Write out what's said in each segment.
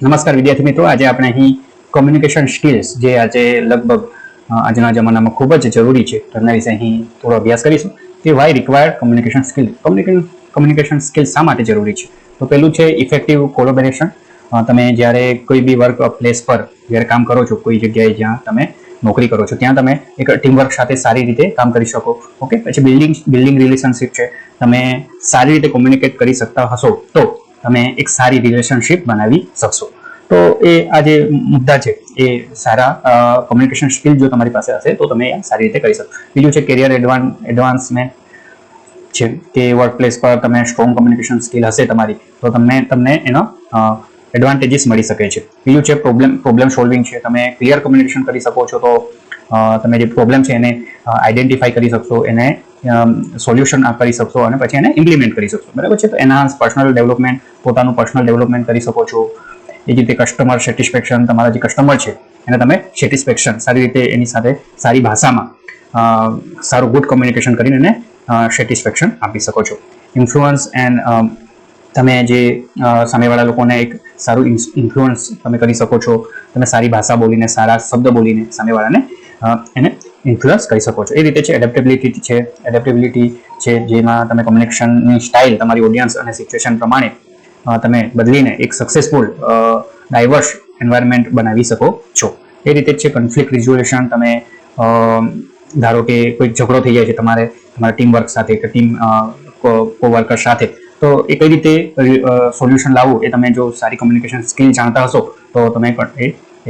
નમસ્કાર વિદ્યાર્થી મિત્રો, આજે આપણે અહીં કોમ્યુનિકેશન સ્કિલ્સ જે આજે લગભગ આજના જમાનામાં ખૂબ જ જરૂરી છે તેના વિશે અહીં થોડો અભ્યાસ કરીશું કે why required communication skill. Communication skill શા માટે જરૂરી છે? તો પહેલું છે ઇફેક્ટિવ કોલેબોરેશન. તમે જ્યારે કોઈ બી વર્ક પ્લેસ પર જ્યારે કામ કરો છો, કોઈ જગ્યાએ જ્યાં તમે નોકરી કરો છો ત્યાં તમે એક ટીમવર્ક સાથે સારી રીતે કામ કરી શકો. ઓકે, પછી બિલ્ડિંગ રિલેશનશિપ છે. તમે સારી રીતે કોમ્યુનિકેટ કરી શકતા હશો તો તમે એક સારી રિલેશનશિપ બનાવી શકશો. તો એ આ જે મુદ્દા છે એ સારા કોમ્યુનિકેશન સ્કિલ જો તમારી પાસે હશે તો તમે સારી રીતે કરી શકો. બીજું છે કેરિયર એડવાન્સમેન્ટ છે કે વર્ક પ્લેસ પર તમે સ્ટ્રોંગ કોમ્યુનિકેશન સ્કિલ હશે તમારી તો તમને એનો એડવાન્ટેજીસ મળી શકે છે. બીજું છે પ્રોબ્લેમ સોલ્વિંગ છે. તમે ક્લિયર કોમ્યુનિકેશન કરી શકો છો તો તમે જે પ્રોબ્લેમ છે એને આઈડેન્ટિફાઈ કરી શકશો, એને સોલ્યુશન કરી શકશો અને પછી એને ઇમ્પ્લિમેન્ટ કરી શકશો. બરાબર છે. તો એનહાન્સ પર્સનલ ડેવલપમેન્ટ, પોતાનું પર્સનલ ડેવલપમેન્ટ કરી શકો છો. એ જ રીતે કસ્ટમર સેટિસ્ફેક્શન, તમારા જે કસ્ટમર છે એને તમે સેટિસ્ફેક્શન સારી રીતે એની સાથે સારી ભાષામાં સારું ગુડ કોમ્યુનિકેશન કરીને એને સેટિસ્ફેક્શન આપી શકો છો. ઇન્ફ્લુઅન્સ એન્ડ તમે જે સામેવાળા લોકોને એક સારું ઇન્ફ્લુઅન્સ તમે કરી શકો છો. તમે સારી ભાષા બોલીને, સારા શબ્દ બોલીને સામેવાળાને એને ઇન્ફ્લુઅન્સ કરી શકો છો. એ રીતે છે એડેપ્ટેબિલિટી છે જેમાં તમે કોમ્યુનિકેશનની સ્ટાઇલ તમારી ઓડિયન્સ અને સિચ્યુએશન પ્રમાણે તમે બદલીને એક સક્સેસફુલ ડાયવર્સ એન્વાયરમેન્ટ બનાવી શકો છો. એ રીતે જ છે કોન્ફ્લિક્ટ રિઝોલ્યુશન. તમે ધારો કે કોઈ ઝઘડો થઈ જાય છે તમારા ટીમ વર્ક સાથે કે ટીમ કોવર્કર સાથે, તો એ કઈ રીતે સોલ્યુશન લાવવું એ તમે જો સારી કોમ્યુનિકેશન સ્કિલ જાણતા હશો તો તમે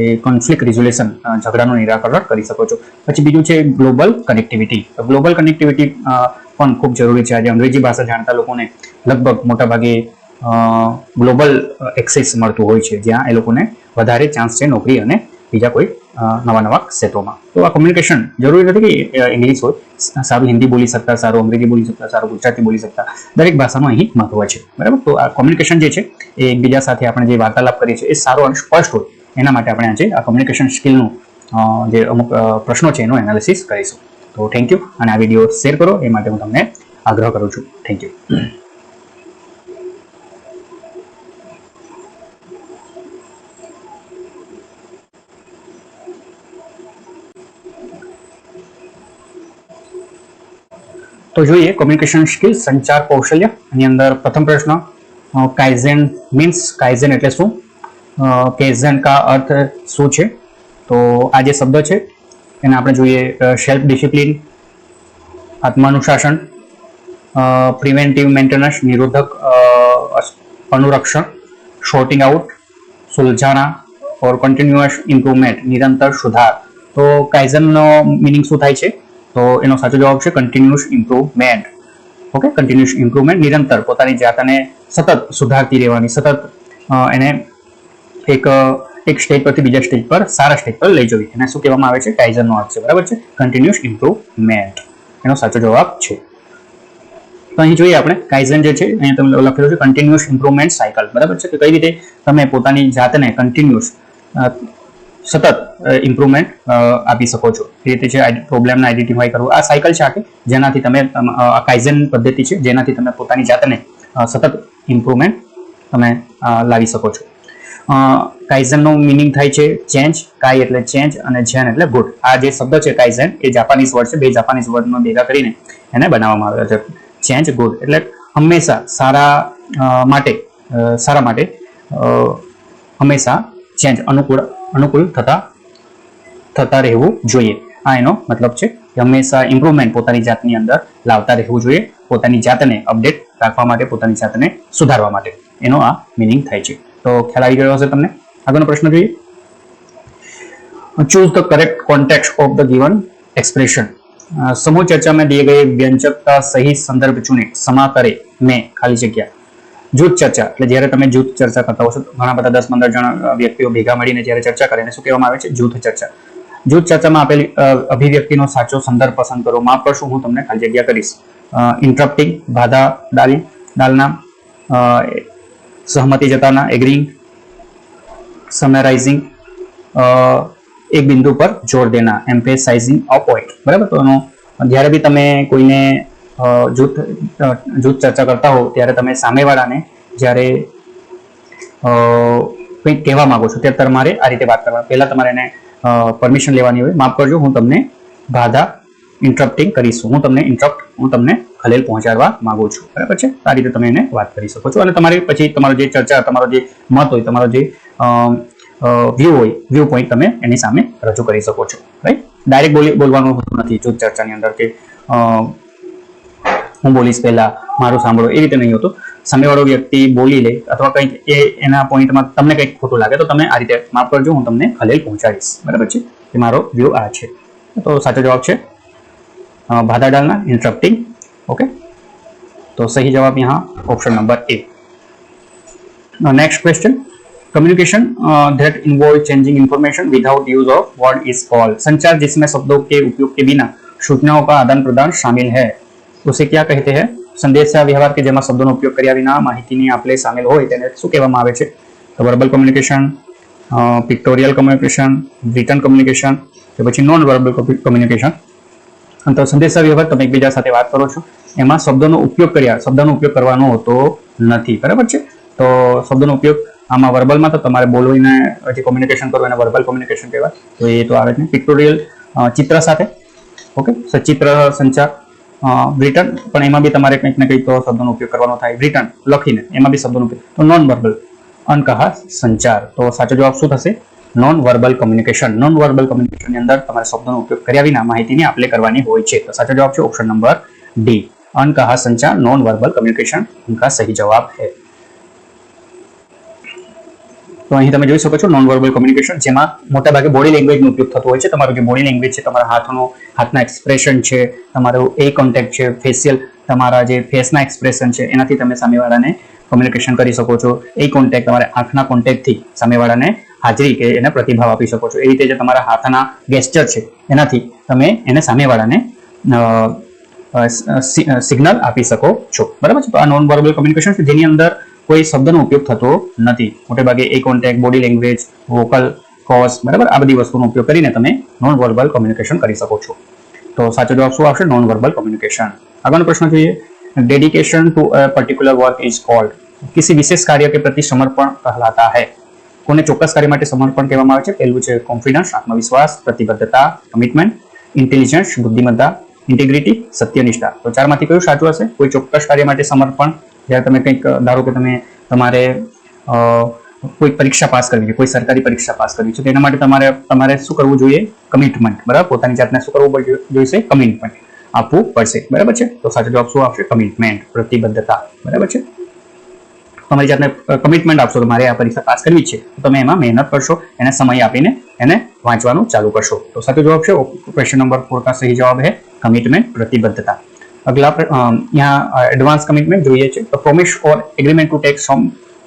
એ કોન્ફ્લિક્ટ રિઝોલ્યુશન ઝઘડાનું નિરાકરણ કરી શકો છો. પછી બીજું છે ગ્લોબલ કનેક્ટિવિટી. ગ્લોબલ કનેક્ટિવિટી પણ ખૂબ જરૂરી છે. આજે અંગ્રેજી ભાષા જાણતા લોકોને લગભગ મોટાભાગે ગ્લોબલ એક્સેસ મળતું હોય છે, જ્યાં એ લોકોને વધારે ચાન્સ છે નોકરી અને બીજા કોઈ નવા ક્ષેત્રોમાં. તો આ કોમ્યુનિકેશન જરૂરી નથી કે ઇંગ્લિશ હોય. સારું હિન્દી બોલી શકતા, સારું અંગ્રેજી બોલી શકતા, સારું ગુજરાતી બોલી શકતા, દરેક ભાષાનું અહીં મહત્વ છે. બરાબર. તો આ કોમ્યુનિકેશન જે છે એ એકબીજા સાથે આપણે જે વાર્તાલાપ કરીએ છીએ એ સારો અને સ્પષ્ટ હોય એના માટે આપણે આજે આ કોમ્યુનિકેશન સ્કિલનું જે અમુક પ્રશ્નો છે એનું એનાલિસિસ કરીશું. તો થેન્ક યુ. અને આ વિડીયો શેર કરો એ માટે હું તમને આગ્રહ કરું છું. Thank you. તો જોઈએ કોમ્યુનિકેશન સ્કિલ, સંચાર કૌશલ્ય. એની અંદર પ્રથમ પ્રશ્ન કાઇઝેન મીન્સ. કાઇઝેન એટલે શું? કાઇઝેન કા અર્થ શું છે? તો આ જે શબ્દ છે એને આપણે જોઈએ સેલ્ફ ડિસિપ્લિન, આત્માનુશાસન, પ્રિવેન્ટિવ મેન્ટેનન્સ નિરોધક અનુરક્ષણ, શોર્ટિંગ આઉટ સુલઝાના, ઓર કન્ટિન્યુઅસ ઇમ્પ્રુવમેન્ટ નિરંતર સુધાર. તો કાઇઝનનો મિનિંગ શું થાય છે? તો એનો સાચો જવાબ છે continuous improvement. Okay, continuous improvement નિરંતર પોતાની જાતને સતત સુધારતી રહેવાની, સતત એને એક સ્ટેજ પરથી બીજા સ્ટેજ પર, સારા સ્ટેજ પર લઈ જવી, એને શું કહેવામાં આવે છે? કાઇઝનનો અર્થ છે. બરાબર છે, કન્ટિન્યુઅસ ઇમ્પ્રુવમેન્ટ એનો સાચો જવાબ છે. તો અહીં જોઈએ આપણે કાઇઝન જે છે અહીંયા તમે લખેલું છે કન્ટિન્યુઅસ ઇમ્પ્રુવમેન્ટ સાયકલ. બરાબર છે, કે કઈ રીતે તમે પોતાની જાતને કન્ટિન્યુઅસ સતત ઇમ્પ્રુવમેન્ટ આપી શકો છો. એ રીતે છે પ્રોબ્લેમને આઈડેન્ટિફાઈ કરવું. આ સાયકલ છે આખી જેનાથી તમે કાઇઝન પદ્ધતિ છે જેનાથી તમે પોતાની જાતને સતત ઇમ્પ્રુવમેન્ટ તમે લાવી શકો છો. કાઇઝનનો મિનિંગ થાય છે ચેન્જ. કાઈ એટલે ચેન્જ અને જેન એટલે ગુડ. આ જે શબ્દ છે કાઇઝન એ જાપાનીઝ વર્ડ છે. બે જાપાનીઝ વર્ડનો ભેગા કરીને એને બનાવવામાં આવ્યો છે. ચેન્જ ગુડ એટલે હંમેશા સારા માટે હંમેશા ચેન્જ અનુકૂળ થતા રહેવું જોઈએ. આ એનો મતલબ છે કે હંમેશા ઇમ્પ્રુવમેન્ટ પોતાની જાતની અંદર લાવતા રહેવું જોઈએ, પોતાની જાતને અપડેટ રાખવા માટે, પોતાની જાતને સુધારવા માટે. એનો આ મિનિંગ થાય છે. તો ખ્યાલ આવી ગયો હશે તમને. આગળનો પ્રશ્ન જોઈએ. Choose the correct context of the given expression. समूह चर्चा में दिए गए व्यंजक का सही संदर्भ चुने, क्षमा करे में खाली जग्या. जूथ चर्चा એટલે જ્યારે તમે જૂથ ચર્ચા કરતા હો છો, ઘણા બધા 10-15 જણ વ્યક્તિઓ ભેગા મળીને જ્યારે ચર્ચા કરે એને શું કહેવામાં આવે છે? જૂથ ચર્ચા. જૂથ ચર્ચામાં આપેલી અભિવ્યક્તિનો સાચો સંદર્ભ પસંદ કરો. માફ કરશો, હું તમને ખાલી જગ્યા કરીશ. ઇન્ટરપ્ટિંગ, બાધા ડાલના, सहमति जताना, एग्रीइंग, समराइजिंग, एक बिंदु पर जोर देना, एम्फेसाइजिंग अ पॉइंट. बराबर. तो જ્યારે બી તમે કોઈને જૂથ ચર્ચા કરતા હો ત્યારે તમે સામેવાળાને જ્યારે કંઈક કહેવા માંગો છો ત્યારે તમારે આ રીતે વાત કરવા. પહેલા તમારે એને પરમિશન લેવાની હોય. માફ કરજો, હું તમને બાધા ઇન્ટરપ્ટિંગ કરીશું, હું તમને ખલેલ પહોંચાડવા માંગુ છું, બરાબર છે. આ રીતે તમે એને વાત કરી શકો છો અને તમારી પછી તમારો જે ચર્ચા, તમારો જે મત હોય, તમારો જે વ્યૂ પોઈન્ટ તમે એની સામે રજૂ કરી શકો છો, રાઈટ. ડાયરેક્ટ બોલવાનું હોતું નથી જૂથ ચર્ચાની અંદર કે હું બોલીશ પહેલા, મારું સાંભળો, એ રીતે નહીં હોતું. સામેવાળો વ્યક્તિ બોલી લે અથવા કંઈક એના પોઈન્ટમાં તમને કંઈક ખોટું લાગે તો તમે આ રીતે માફ કરજો, હું તમને ખલેલ પહોંચાડીશ, બરાબર છે. એ મારો વ્યૂ આ છે. તો સાચો જવાબ છે बाधा डालना, इंटरप्टिंग. ओके, तो सही जवाब यहाँ option number A. Next question, communication that involve changing information without use of word is called. संचार जिसमें शब्दों के उपयोग के बिना सूचनाओं का आदान प्रदान शामिल है, उसे क्या कहते हैं? संदेशा व्यवहार के जेमा शब्दों उपयोग કર્યા વિના માહિતીની આપલે શામેલ હોય તેને શું કહેવામાં આવે છે? તો verbal communication, pictorial communication, return communication કે પછી નોન વર્બલ કમ્યુનિકેશન. તો સંદેશા વ્યવહાર તમે એકબીજા સાથે વાત કરો છો, એમાં શબ્દોનો ઉપયોગ કરવાનો હોતો નથી, બરાબર છે. તો શબ્દોનો ઉપયોગ આમાં વર્બલમાં તો તમારે બોલવીને જે કોમ્યુનિકેશન કરવું એને વર્બલ કોમ્યુનિકેશન કહેવાય. તો એ તો આવે જ નહીં. પિક્ટોરિયલ ચિત્ર સાથે, ઓકે, સચિત્ર સંચાર. રિટર્ન પણ એમાં બી તમારે કંઈક ને કંઈક તો શબ્દોનો ઉપયોગ કરવાનો થાય. રિટર્ન લખીને એમાં બી શબ્દોનો ઉપયોગ. તો નોન વર્બલ અનકહા સંચાર. તો સાચો જવાબ શું થશે? Non verbal communication. Non verbal કમ્યુનિકેશનની અંદર તમારે શબ્દોનો ઉપયોગ કર્યા વિના માહિતીની આપલે કરવાની હોય છે. તો સાચો જવાબ છે ઓપ્શન નંબર ડી, અનકહા સંચાર, નોન વર્બલ કમ્યુનિકેશન उनका सही जवाब है. તો અહીં તમે જોઈ શકો છો નોન વર્બલ કમ્યુનિકેશન, જેમાં મોટાભાગે બોડી લેંગ્વેજનો ઉપયોગ થતો હોય છે. તમારું જે બોડી લેંગ્વેજ છે, તમારા હાથના એક્સપ્રેશન છે, તમારું એ કોન્ટેક્ટ છે, ફેશિયલ, તમારા જે ફેસના એક્સપ્રેશન છે, એનાથી તમે સામેવાળાને કોમ્યુનિકેશન કરી શકો છો. એ કોન્ટેક્ટ, તમારે આંખના કોન્ટેક્ટથી સામેવાળાને હાજરી કે એને પ્રતિભાવ આપી શકો છો. એ રીતે જે તમારા હાથના ગેસ્ચર છે એનાથી તમે એને સામેવાળાને સિગ્નલ આપી શકો છો, બરાબર છે. તો આ નોન વર્બલ કમ્યુનિકેશન છે જેની અંદર કોઈ શબ્દનો ઉપયોગ થતો નથી. મોટેભાગે eye contact, body language, vocal cues, બરાબર, આ બધી વસ્તુનો ઉપયોગ કરીને તમે નોન વર્બલ કમ્યુનિકેશન કરી શકો છો. તો સાચો જવાબ શું આવશે? Non verbal communication. આગળનો પ્રશ્ન જોઈએ, dedication to a particular work is called. किसी विशेष कार्य के प्रति समर्पण कहलाता है. કોને ચોક્કસ કાર્ય માટે સમર્પણ કહેવામાં આવે છે? પહેલું છે કોન્ફિડન્સ, આત્મવિશ્વાસ, પ્રતિબદ્ધતા, કમિટમેન્ટ, ઇન્ટેલિજન્સ, બુદ્ધિમત્તા, ઇન્ટિગ્રિટી, સત્યનિષ્ઠા. તો ચારમાંથી કયું સાચું હશે? કોઈ ચોક્કસ કાર્ય માટે સમર્પણ. જ્યારે તમે કંઈક ધારો કે તમારે કોઈ પરીક્ષા પાસ કરવી છે, કોઈ સરકારી પરીક્ષા પાસ કરવી છે, તો એના માટે તમારે શું કરવું જોઈએ? કમિટમેન્ટ, બરાબર. પોતાની જાતને શું કરવું જોઈશે? કમિટમેન્ટ આપવું પડશે, બરાબર છે. તો સાચો જવાબ શું આવશે? કમિટમેન્ટ, પ્રતિબદ્ધતા, બરાબર છે. તમારી જાતને કમિટમેન્ટ આપશો કે મારે આ પરીક્ષા પાસ કરવી છે, તો તમે એમાં મહેનત કરશો, એને સમય આપીને એને વાંચવાનું ચાલુ કરશો. તો સાચો जवाब છે क्वेश्चन नंबर 4 का सही जवाब है कमिटमेंट, प्रतिबद्धता. अगला यहाँ एडवांस कमिटमेंट જોઈએ છે. તો promise or agreement to take sum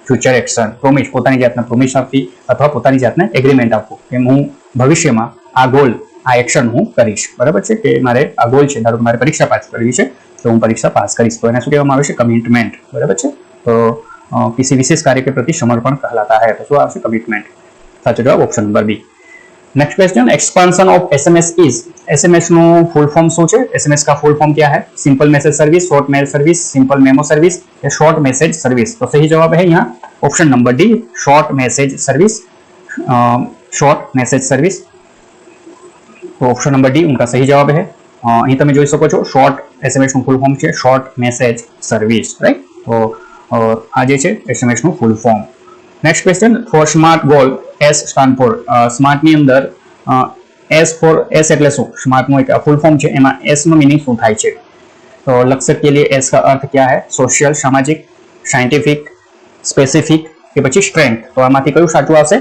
future action. Promise, પોતાની જાતને પ્રોમિસ આપવી અથવા પોતાની જાતને એગ્રીમેન્ટ આપવું કે હું ભવિષ્યમાં આ ગોલ, આ એક્શન હું કરીશ, બરાબર છે. કે મારે આ ગોલ છે, ધારો કે મારે પરીક્ષા પાસ કરવી છે તો હું પરીક્ષા પાસ કરીશ, તો એને શું કહેવામાં આવે છે? કમિટમેન્ટ, બરાબર છે. તો किसी विशेष कार्य के प्रति समर्पण कहलाता है. तो શું આવશે? કમિટમેન્ટ. સાચો જવાબ option number B. Next question, expansion of SMS is. SMS નું ફૂલ ફોર્મ શું છે? एसएमएस का फुल फॉर्म क्या है? Simple message service, short mail service, simple memo service या शॉर्ट मैसेज सर्विस. तो सही जवाब है यहाँ option number D, short message service. Short message service, तो ऑप्शन नंबर डी उनका सही जवाब है. અહીં તમે જોઈ શકો છો શોર્ટ એસએમએસ નું ફૂલ ફોર્મ છે શોર્ટ મેસેજ સર્વિસ, રાઈટ. તો આ જે છે એસએમએસ નું full form. Next question, for smart goal S stand for. Smart ની અંદર એસ ફોર, એસ એટલે શું? સ્માર્ટ નું એક ફૂલ ફોર્મ છે, એમાં એસ નું मीनिंग શું થાય છે? તો लक्ष्य के लिए एस का अर्थ क्या है? सोशल, सामाजिक, साइंटिफिक, स्पेसिफिक કે પછી સ્ટ્રેન્થ. તો આમાંથી કયું સાચું આવશે?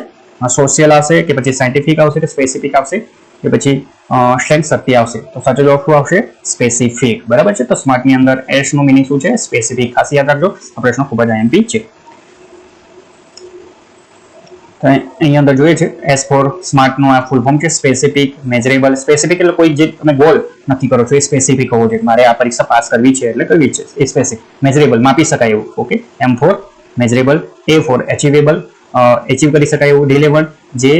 સોશિયલ આવશે કે પછી સાયન્ટિફિક આવશે કે સ્પેસિફિક આવશે કે પછી સ્ટ્રેન્થ શક્તિ આવશે? તો સાચો જવાબ શું આવશે? સ્પેસિફિક, બરાબર છે. તો સ્માર્ટ ની અંદર એસ નું मीनिंग શું છે? સ્પેસિફિક. ખાસ યાદ રાખજો, આ પ્રશ્ન ખૂબ જ આઈએમપી છે. તો અહીં અંદર જોઈએ છે એસ ફોર સ્માર્ટ નું આ ફૂલ ફોર્મ છે સ્પેસિફિક, મેજરેબલ. સ્પેસિફિક એટલે કોઈ જે તમે ગોલ નક્કી કરો છો એ સ્પેસિફિક હોવો જોઈએ. મારે આ પરીક્ષા પાસ કરવી છે એટલે કરવી છે, એ સ્પેસિફિક. મેજરેબલ, માપી શકાય એવું, ઓકે. એમ ફોર મેજરેબલ, એ ફોર એચિવેબલ, એચિવ કરી શકાય એવું. રિલેવન્ટ, જે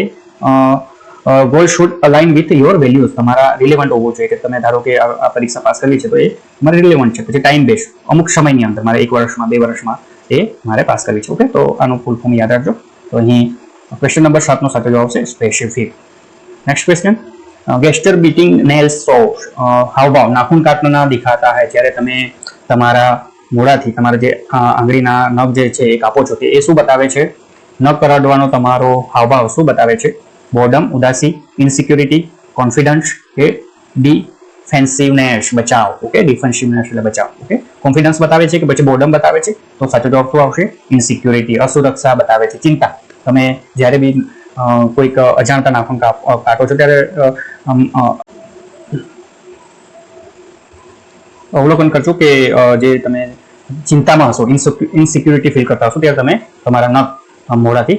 goal should align with your values. તમારા રિલેવન્ટ હોવું જોઈએ કે તમે ધારો કે આ પરીક્ષા પાસ કરવી છે તો એ તમારે રિલેવન્ટ છે. પછી ટાઈમ બેઝ, અમુક સમયની અંદર, મારે 1 વર્ષમાં, 2 વર્ષમાં એ મારે પાસ કરવી છે. ઓકે, તો આનું ફૂલ ફોર્મ યાદ રાખજો. તો અહીં ક્વેશ્ચન નંબર 7 નો સાચો જવાબ છે specific. Next question, gesture biting nails so हावभाव नाखून काटना दिखाता है જ્યારે તમે તમારા મોઢાથી તમારા જે આંગળીના નખ જે છે એ કાપો છો એ શું બતાવે છે? નખ કરડવાનો તમારો હાવભાવ શું બતાવે છે? બોર્ડમ, ઉદાસી, ઇનસિક્યુરિટી, કોન્ફિડન્સ કે ડિફેન્સિવનેસ, બચાવ. ઓકે, ડિફેન્સિવનેસ એટલે બચાવ. ઓકે, કોન્ફિડન્સ બતાવે છે કે પછી બોર્ડમ બતાવે છે? તો સાચો જવાબ શું આવશે? ઇનસિક્યુરિટી, અસુરક્ષા બતાવે છે, ચિંતા. તમે જ્યારે બી કોઈક અજાણતા નાખૂન કાટો છો ત્યારે અવલોકન કરજો કે જે તમે ચિંતામાં હશો, ઇનસિક્યુરિટી ફીલ કરતા હશો ત્યારે તમે તમારા નખ મોઢાથી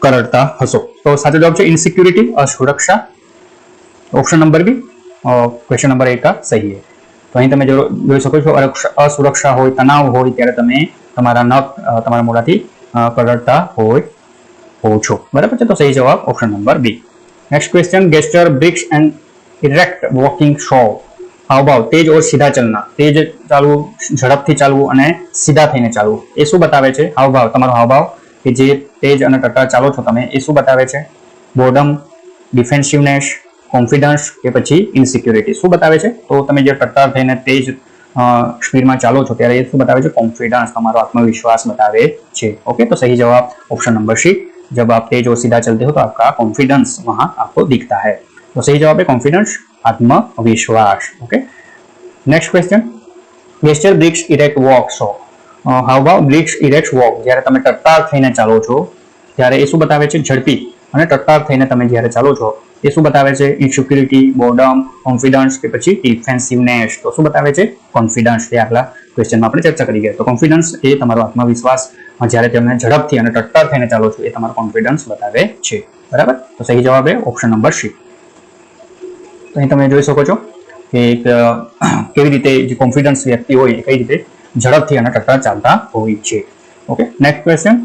કરડતા હશો. તો સાચો જવાબ છે ઇનસિક્યુરિટી, असुरक्षा. Option number B question number 1 का सही है. तो અહીં તમે જોઈ શકો છો અસુરક્ષા હોય, તણાવ હોય ત્યારે તમે તમારા નખ તમારા મોઢાથી કરડતા हो છો. બરાબર છે, તો સહી જવાબ option number B. Next question, gesture brisk and erect walking show हावभाव तेज और सीधा चलना, तेज ચાલવું, ઝડપથી ચાલવું અને સીધા થઈને ચાલવું એ શું બતાવે છે? હાવભાવ, તમારો હાવભાવ કે જે તેજ અને ટટ્ટાર ચાલો છો તમે એ શું બતાવે છે? બોર્ડમ, ડિફેન્સિવનેસ, કોન્ફિડન્સ કે પછી ઇનસિક્યુરિટી શું બતાવે છે? તો તમે જે ટટ્ટાર થઈને તેજ સ્પીડમાં ચાલો છો ત્યારે એ શું બતાવે છે? કોન્ફિડન્સ, તમારો આત્મવિશ્વાસ બતાવે છે. ઓકે, તો सही जवाब ऑप्शन नंबर सी. जब आप तेज और सीधा चलते हो तो आपका कॉन्फिडेंस वहां आपको दिखता है. तो सही जवाब है कॉन्फिडेंस, आत्मविश्वास. Okay, next question, gesture brisk erect walk show हावभाव ब्रिक्स इरेक्ट वॉक જ્યારે તમે ટટ્ટાર થઈને ચાલો છો ત્યારે એ શું બતાવે છે? ઝડપી અને ટટ્ટાર થઈને તમે જ્યારે ચાલો છો એ શું બતાવે છે? ઇનસિક્યુરિટી, બોર્ડમ, કોન્ફિડન્સ કે પછી ડિફેન્સિવનેસ. તો શું બતાવે છે? કોન્ફિડન્સ. એ આગલા ક્વેશ્ચનમાં આપણે ચર્ચા કરી ગયા. તો કોન્ફિડન્સ એ તમારો આત્મવિશ્વાસ, જ્યારે તમે ઝડપથી અને ટટ્ટાર થઈને ચાલો છો એ તમારો કોન્ફિડન્સ બતાવે છે. બરાબર, તો સહી જવાબ છે ઓપ્શન નંબર સી. તો અહીં તમે જોઈ શકો છો કે કેવી રીતે જે કોન્ફિડન્સ વ્યક્તિ હોય એ કઈ રીતે ઝડપથી અને ટટ્ટાર ચાલતા હોય છે. Okay, next question,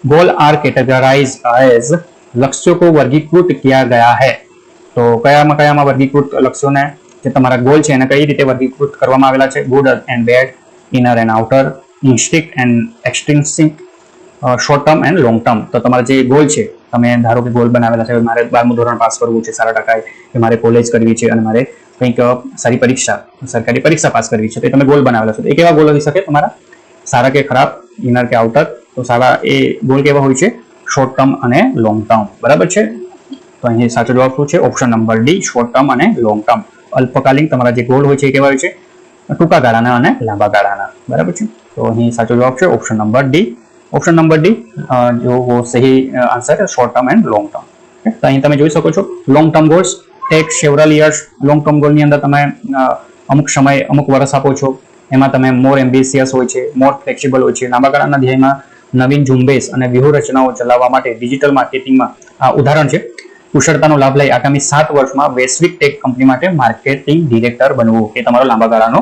goal are categorize as लक्ष्यों को वर्गीकृत किया गया है. તો કયામાં વર્ગીકૃત લક્ષ્યોને જે તમારા ગોલ છે એને કઈ રીતે વર્ગીકૃત કરવામાં આવેલા છે? Good and bad, inner and outer, instinct and extrinsic, short term and long term. તો તમારા જે ગોલ છે, તમે ધારો કે ગોલ બનાવેલા છે, મારે 12મું ધોરણ પાસ કરવું છે સારા ટકાએ, કે મારે કોલેજ કરવી છે અને મારે કંઈક સારી પરીક્ષા, સરકારી પરીક્ષા પાસ કરવી છે, તો તમે ગોલ બનાવેલા છે. તો એ કેવા ગોલ હોઈ શકે તમારા? સારા કે ખરાબ, ઇનર કે આઉટર? તો સારા એ ગોલ કેવા હોય છે? શોર્ટ ટર્મ અને લોંગ ટર્મ. બરાબર છે, તો અહીં સાચો જવાબ શું છે? Option number D, short term અને લોંગ ટર્મ. અલ્પકાલીન તમારા જે ગોલ હોય છે એ કેવા હોય છે? ટૂંકા ગાળાના અને લાંબા ગાળાના. બરાબર છે, તો અહીં સાચો જવાબ છે option number D. Option number D जो वो सही आंसर है, short term and long term. तो અહીં તમે જોઈ શકો છો long term goals take several years. Long term goal ની અંદર તમે અમુક સમય, અમુક વર્ષ આપો છો, એમાં તમે મોર એમ્બિશિયસ હોય છે, મોર ફ્લેક્સિબલ હોય છે. લાંબા ગાળાના ધ્યેયમાં નવીન ઝુંબેશ અને વ્યૂહરચનાઓ ચલાવવા માટે ડિજિટલ માર્કેટિંગમાં આ ઉદાહરણ છે. કુશળતાનો લાભ લઈ આગામી 7 વર્ષમાં વૈશ્વિક ટેક કંપની માટે માર્કેટિંગ ડિરેક્ટર બનવું એ તમારો લાંબા ગાળાનો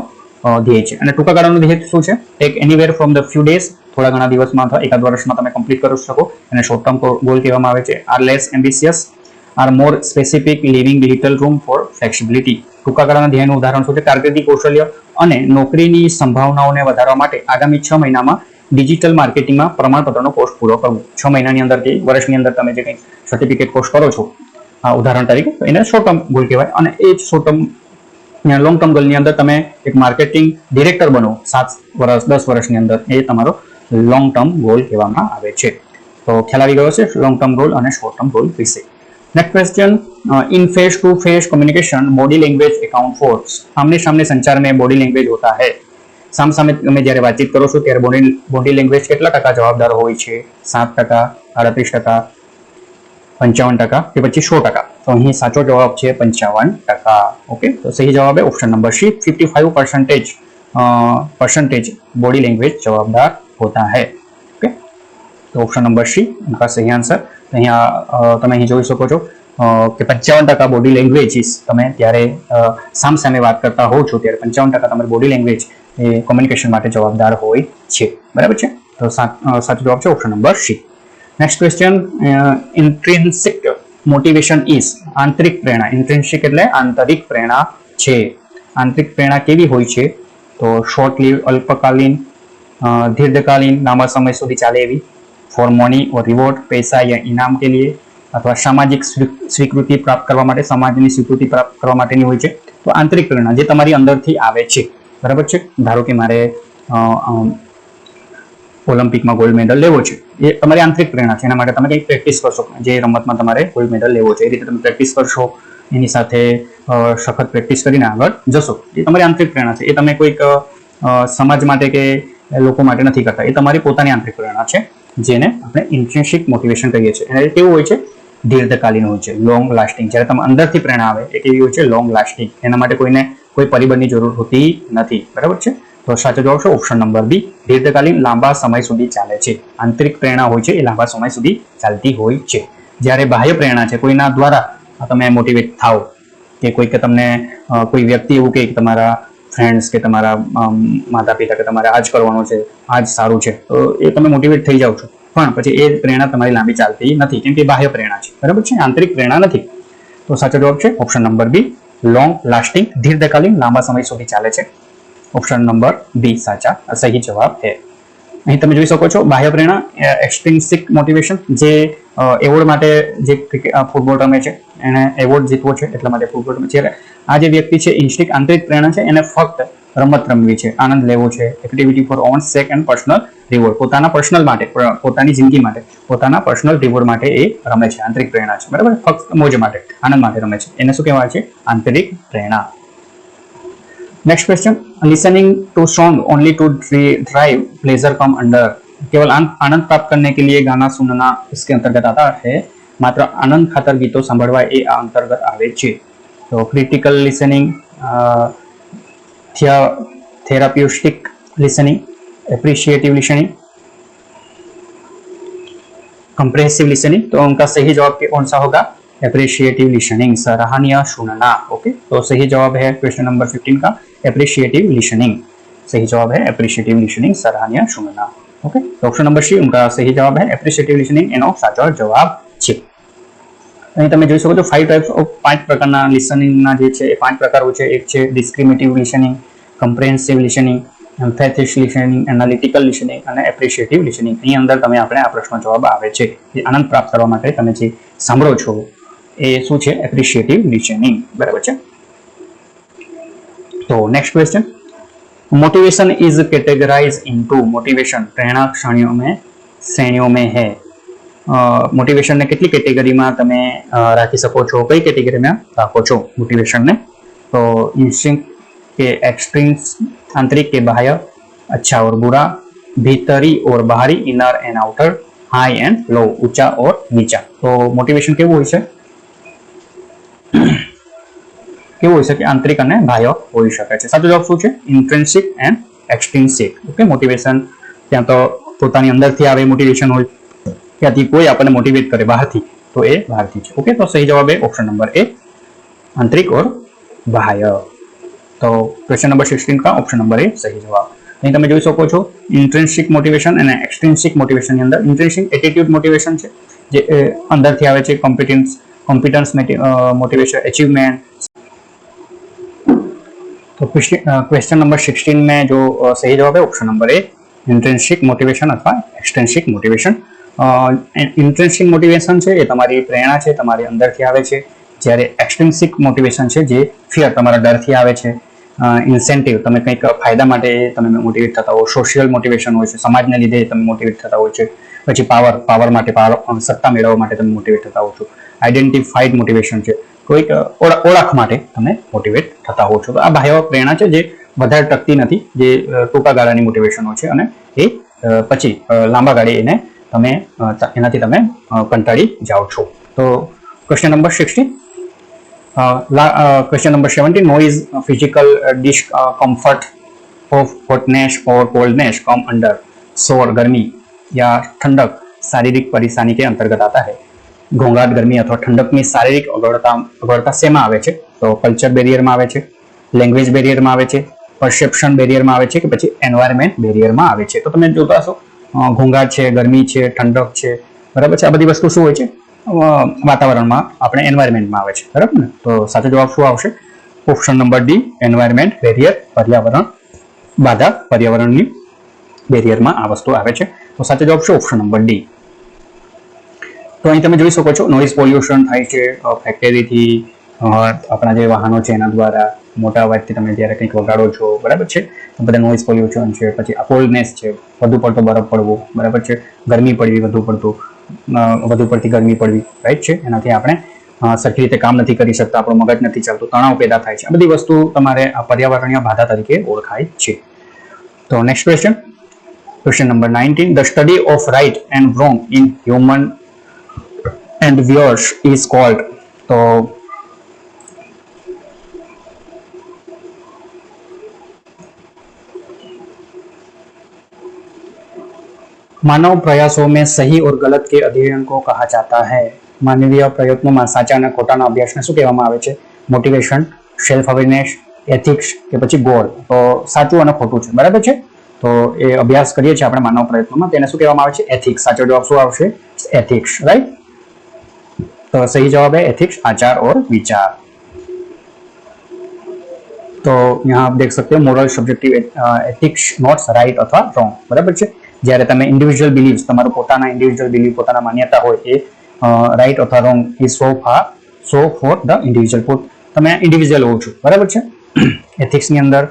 ધ્યેય છે. અને ટૂંકા ગાળાનો ધ્યેય શું છે? Take anywhere from the few days, થોડા ઘણા દિવસમાં અથવા એકાદ વર્ષમાં તમે કમ્પ્લીટ કરી શકો. અને શોર્ટ ટર્મ ગોલ કહેવામાં આવે છે. Are less ambitious, are more specific, leaving little room for flexibility. ટૂંકા ગાળાના ધ્યેયનું ઉદાહરણ શું છે? કારકિર્દી કૌશલ્ય અને નોકરીની સંભાવનાઓને વધારવા માટે આગામી 6 મહિનામાં ડિજિટલ માર્કેટિંગમાં પ્રમાણપત્રનો કોર્સ પૂરો કરવો. 6 મહિનાની અંદર કે વર્ષની અંદર તમે જે કંઈ સર્ટિફિકેટ કોર્સ કરો છો, ઉદાહરણ તરીકે, તો એને શોર્ટ ટર્મ ગોલ કહેવાય. અને એ જ શોર્ટ ટર્મ લોંગ ટર્મ ગોલની અંદર તમે એક માર્કેટિંગ ડિરેક્ટર બનો 7 વર્ષ 10 વર્ષની અંદર, એ તમારો લોંગ ટર્મ ગોલ કહેવામાં આવે છે. તો ખ્યાલ આવી ગયો છે લોંગ ટર્મ ગોલ અને શોર્ટ ટર્મ ગોલ વિશે. Next question, in face to face communication body language account for. आमने सामने संचार में बॉडी लैंग्वेज होता है. સામ સામે તમે જ્યારે વાતચીત કરો છો ત્યારે બોડી લેંગ્વેજ કેટલા ટકા જવાબદાર હોય છે? 7%, 38%, 55% કે પછી 100%? તો અહીં સાચો જવાબ છે 55%. ઓકે, તો સही जवाब है option number C, 55% body language जवाबदार होता है. ओके, तो ऑप्शन नंबर सी उनका सही आंसर. અહીંયા તમે અહીં જોઈ શકો છો કે 55% બોડી લેંગ્વેજીસ તમે ત્યારે સામસામે વાત કરતા હોવ છો ત્યારે 55% તમારી બોડી લેંગ્વેજ એ કોમ્યુનિકેશન માટે જવાબદાર હોય છે. બરાબર છે, તો સાચો જવાબ છે option number C. Next question, intrinsic motivation is. આંતરિક પ્રેરણા, ઇન્ટ્રિન્સિક એટલે આંતરિક પ્રેરણા છે. આંતરિક પ્રેરણા કેવી હોય છે? તો શોર્ટ લીવ, અલ્પકાલીન, दीर्घकालीन लांबा समय सुधी चाले एवी, फॉर मनी और रिवॉर्ड पैसा या इनाम के लिए, अथवा सामाजिक स्वीकृति प्राप्त करवा माटे समाजनी स्वीकृति प्राप्त करवा माटेनी होय छे। तो आंतरिक प्रेरणा जे तमारी अंदरथी आवे छे, बराबर छे। धारो के मारे ओलम्पिक में गोल्ड मेडल लेवो छे, ए तमारी आंतरिक प्रेरणा छे। एना माटे तमे कंईक प्रेक्टिस करशो, जे रमतमां तमारे गोल्ड मेडल लेवो छे ए रीते तमे प्रेक्टिस करशो, एनी साथे सखत प्रेक्टिस करीने आगळ जशो, ए तमारी आंतरिक प्रेरणा छे। ए तमे कोईक समाज माटे के लोको माटे नथी करता, ए तमारी पोतानी आंतरिक प्रेरणा छे, जेने આપણે ઇન્ટ્રિન્સિક મોટિવેશન કહીએ છીએ। અને કેવું હોય છે? દીર્ઘકાલીન હોય છે, લોંગ લાસ્ટિંગ। જ્યારે તમે અંદરથી પ્રેરણા આવે એ કેવી હોય છે? Long lasting. એના માટે કોઈને કોઈ પરિબળની જરૂર હોતી નથી, બરાબર છે। તો સાચો જવાબ છે ઓપ્શન નંબર બી, દીર્ઘકાલીન લાંબા સમય સુધી ચાલે છે। આંતરિક પ્રેરણા હોય છે એ લાંબા સમય સુધી ચાલતી હોય છે। જ્યારે બાહ્ય પ્રેરણા છે, કોઈના દ્વારા તમે મોટિવેટ થાઓ, કે કોઈ કે તમને કોઈ વ્યક્તિ એવું કહે કે તમારા फ्रेंड्स के तमारा माता पिता के तमारे आज करवानो छे, आज सारू छे, तो ए तमे मोटिवेट थई जाओ छो, पण पछी ए प्रेरणा तमारी लांबी चालती नथी, केम के बाह्य प्रेरणा छे, बराबर छे, आंतरिक प्रेरणा नथी। तो साचो जवाब छे option number B, long lasting, दीर्घकालीन लांबा समय सुधी चाले छे। ऑप्शन नंबर बी साचा सही जवाब है। અહીં તમે જોઈ શકો છો બાહ્ય પ્રેરણા એક્સટ્રિન્સિક મોટિવેશન, જે એવોર્ડ માટે જે ફૂટબોલ રમે છે એને એવોર્ડ જીતવો છે એટલા માટે ફૂટબોલ રમે છે। આ જે વ્યક્તિ છે ઇન્સ્ટિંક્ટ આંતરિક પ્રેરણા છે, એને ફક્ત રમત રમવી છે, આનંદ લેવો છે, activity for own sake and personal reward, પોતાના પર્સનલ માટે, પોતાની જિંદગી માટે, પોતાના પર્સનલ રિવોર્ડ માટે એ રમે છે, આંતરિક પ્રેરણા છે, બરાબર। ફક્ત મોજ માટે, આનંદ માટે રમે છે, એને શું કહેવાય છે? આંતરિક પ્રેરણા। Next question, listening to song only to derive pleasure come under, केवल आनंद प्राप्त करने के लिए गाना सुनना इसके अंतर्गत आता है, मात्र आनंद खातर गीतों सांभळवा ए अंतर्गत आवे छे। तो critical listening, therapeutic listening, appreciative listening, comprehensive listening. तो उनका सही जवाब कौन सा होगा? एप्रिशिएटिव लिसनिंग, सराहनीय सुनना। ओके, तो सही जवाब है क्वेश्चन नंबर 15 का एप्रिशिएटिव लिसनिंग। सही जवाब है एप्रिशिएटिव लिसनिंग, सराहनीय सुनना। ओके, तो ऑप्शन नंबर सी उनका सही जवाब है एप्रिशिएटिव लिसनिंग, एनो साचो जवाब छे। અહીં તમે જોઈ શકો છો 5 ટાઈપ્સ ઓફ 5 પ્રકારના લિસનિંગના જે છે એ 5 પ્રકારો છે। એક છે discriminative listening, comprehensive listening, empathic listening, analytical listening અને એપ્રિશિએટિવ लिसनिंग। અહીં અંદર તમે આપણે આ પ્રશ્નનો જવાબ આવે છે કે આનંદ પ્રાપ્ત કરવા માટે તમે જે સાંભળો છો એ શું છે? એપ્રિશિએટિવ लिसनिंग, બરાબર છે। तो next question, motivation is categorise into, motivation प्रेरणा श्रेणियों में है। मोटिवेशन ने કેટલી કેટેગરીમાં તમે રાખી શકો છો? કઈ કેટેગરીમાં રાખો છો મોટિવેશન ને? તો ઇન્સ્ટિંક્ટ के एक्सट्रीम्स, आंतरिक के बाह्य, अच्छा और बुरा, भीतरी और बाहरी, inner and outer, high and low, ऊंचा और नीचा। तो मोटिवेशन केवुं होय छे? केवुं होय छे के आंतरिक अने बाह्य होई शके छे। साचो जवाब शुं छे? Intrinsic and extrinsic. Okay, motivation त्यां तो पोतानी अंदरथी आवे मोटिवेशन होय, त्याथी कोई आपणे मोटिवेट करे बाहरथी, तो ए बाहरथी छे। ओके, तो सही जवाब है ऑप्शन नंबर ए, आंतरिक और बाह्य। तो क्वेश्चन नंबर 16 का ऑप्शन नंबर ए सही जवाब। અહીં તમે જોઈ શકો છો ઇન્ટ્રિન્સિક મોટિવેશન અને એક્સટ્રિન્સિક મોટિવેશન ની અંદર ઇન્ટ્રિન્સિક એટીટ્યુડ મોટિવેશન છે, જે અંદરથી આવે છે, કોમ્પિટન્સ मोटिवेशन, अचीवमेंट। तो क्वेश्चन नंबर 16 में जो सही जवाब है option number A, intrinsic motivation अथवा एक्सट्रिन्सिक मोटिवेशन। इंट्रिन्सिक मोटिवेशन है ये तमारी प्रेरणा है, तमारी अंदरथी आवे छे, જ્યારે एक्सट्रिन्सिक मोटिवेशन है जे फियर, तमारा डरथी आवे छे। इंसेंटिव, તમે કંઈક ફાયદા માટે તમે મોટિવેટ થતા હો। સોશિયલ મોટિવેશન હોય છે, સમાજને લીધે તમે મોટિવેટ થતા હોય છે। પછી પાવર માટે, સત્તા મેળવવા માટે તમે મોટિવેટ થતા હો છો। આઈડેન્ટિફાઈડ મોટિવેશન છે, કોઈક ઓળખ માટે તમે મોટિવેટ થતા હો છો। તો આ બાહ્ય પ્રેરણા છે જે વધારે ટકતી નથી, જે ટૂંકા ગાળાની મોટિવેશનો છે અને એ પછી લાંબા ગાળે એનાથી તમે કંટાળી જાઓ છો। તો question number 16, question number 17, noise, physical discomfort of hotness और कोल्डनेस कम अंडर, शोर, गर्मी या ठंडक शारीरिक परेशानी के अंतर्गत आता है। घोंघाट, गर्मी अथवा ठंडक में शारीरिक अगवड़ता शेमा आवे छे? तो कल्चर बेरियर में आवे छे, लैंग्वेज बेरियर में आवे छे, परसेप्शन बेरियर में आवे छे के पछी एनवायरमेंट बेरियर में आवे छे? तो तमे जोता हशो घोंघाट छे, गर्मी छे, ठंडक छे, बराबर छे। आ बधी वस्तु शुं होय छे? वातावरण में, अपने एनवायरमेंट में आवे छे, बराबर ने? तो साचो जवाब शुं आवशे? Option number D, environment barrier, पर्यावरण बाधा, पर्यावरणनी બેરિયરમાં આ વસ્તુ આવે છે. તો સાચો જવાબ છે ઓપ્શન નંબર ડી. તો અહીં તમે જોઈ શકો છો નોઇઝ પોલ્યુશન થાય છે ફેક્ટરીથી, આપણા જે વાહનો છે એના દ્વારા, મોટા અવાજથી તમે જ્યારે કંઈક વગાડો છો, બરાબર છે, તો બધા નોઇઝ પોલ્યુશન છે. પછી આ કોલ્ડનેસ છે, વધુ પડતો બરફ પડવો, બરાબર છે, ગરમી પડવી, વધુ પડતી ગરમી પડવી, રાઈટ છે, એનાથી આપણે સરખી રીતે કામ નથી કરી શકતા, આપણું મગજ નથી ચાલતું, તણાવ પેદા થાય છે. આ બધી વસ્તુ તમારે આ પર્યાવરણીય બાધા તરીકે ઓળખાય છે. તો next question number 19. The study of right and wrong in human endeavours is called. તો मानव प्रयासों में सही और गलत के अध्ययन को कहा जाता है. मानवीय प्रयत्नों साचा અને ખોટાના અભ્યાસને શું કહેવામાં આવે છે? મોટિવેશન, સેલ્ફ અવેરનેસ, એથિક્સ કે પછી ગોલ. તો સાચું અને ખોટું છે, બરાબર છે. તો એ અભ્યાસ કરીએ છીએ આપણે માનવ પ્રયત્નોમાં, તેને શું કહેવામાં આવે છે? એથિક્સ. સાચો જવાબ શું આવશે? Ethics, right. तो सही जवाब है एथिक्स, आचार और विचार. तो यहाँ आप देख सकते हो moral subjective ethics notes right अथवा रॉन्ग, बराबर है. જ્યારે તમે ઇન્ડિવિજ્યુઅલ બિલીવ્સ, તમારો પોતાના ઇન્ડિવિજ્યુઅલ બિલીવ, પોતાના માન્યતા હોય એ રાઈટ અથવા wrong is so for the individual. તમે ઇન્ડિવિજ્યુઅલ હો છો, બરાબર છે. એથિક્સની અંદર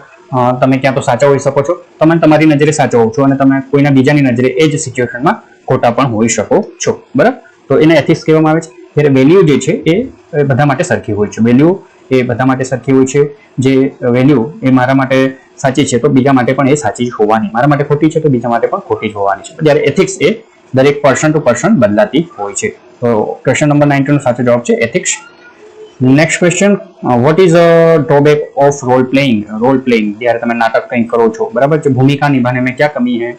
તમે ક્યાં તો સાચા હોઈ શકો છો, તમે તમારી નજરે સાચા હો છો અને તમે કોઈના બીજાની નજરે એ જ સિચ્યુએશનમાં ખોટા પણ હોઈ શકો છો, બરાબર. તો એને એથિક્સ કહેવામાં આવે છે. જ્યારે વેલ્યુ જે છે એ બધા માટે સરખી હોય છે. વેલ્યુ એ બધા માટે સરખી હોય છે. જે વેલ્યુ એ મારા માટે સાચી છે તો બીજા માટે પણ એ સાચી જ હોવાની, મારા માટે ખોટી છે તો બીજા માટે પણ ખોટી જ હોવાની છે. જ્યારે એથિક્સ એ દરેક પર્સન ટુ પર્સન બદલાતી હોય છે. તો ક્વેશ્ચન નંબર 19 નો સાચો જવાબ છે ethics. Next question, what is a drawback of role playing? Role playing, જ્યારે તમે નાટક કંઈક કરો છો, બરાબર છે. ભૂમિકા નિભાને મેં ક્યાં કમી હે?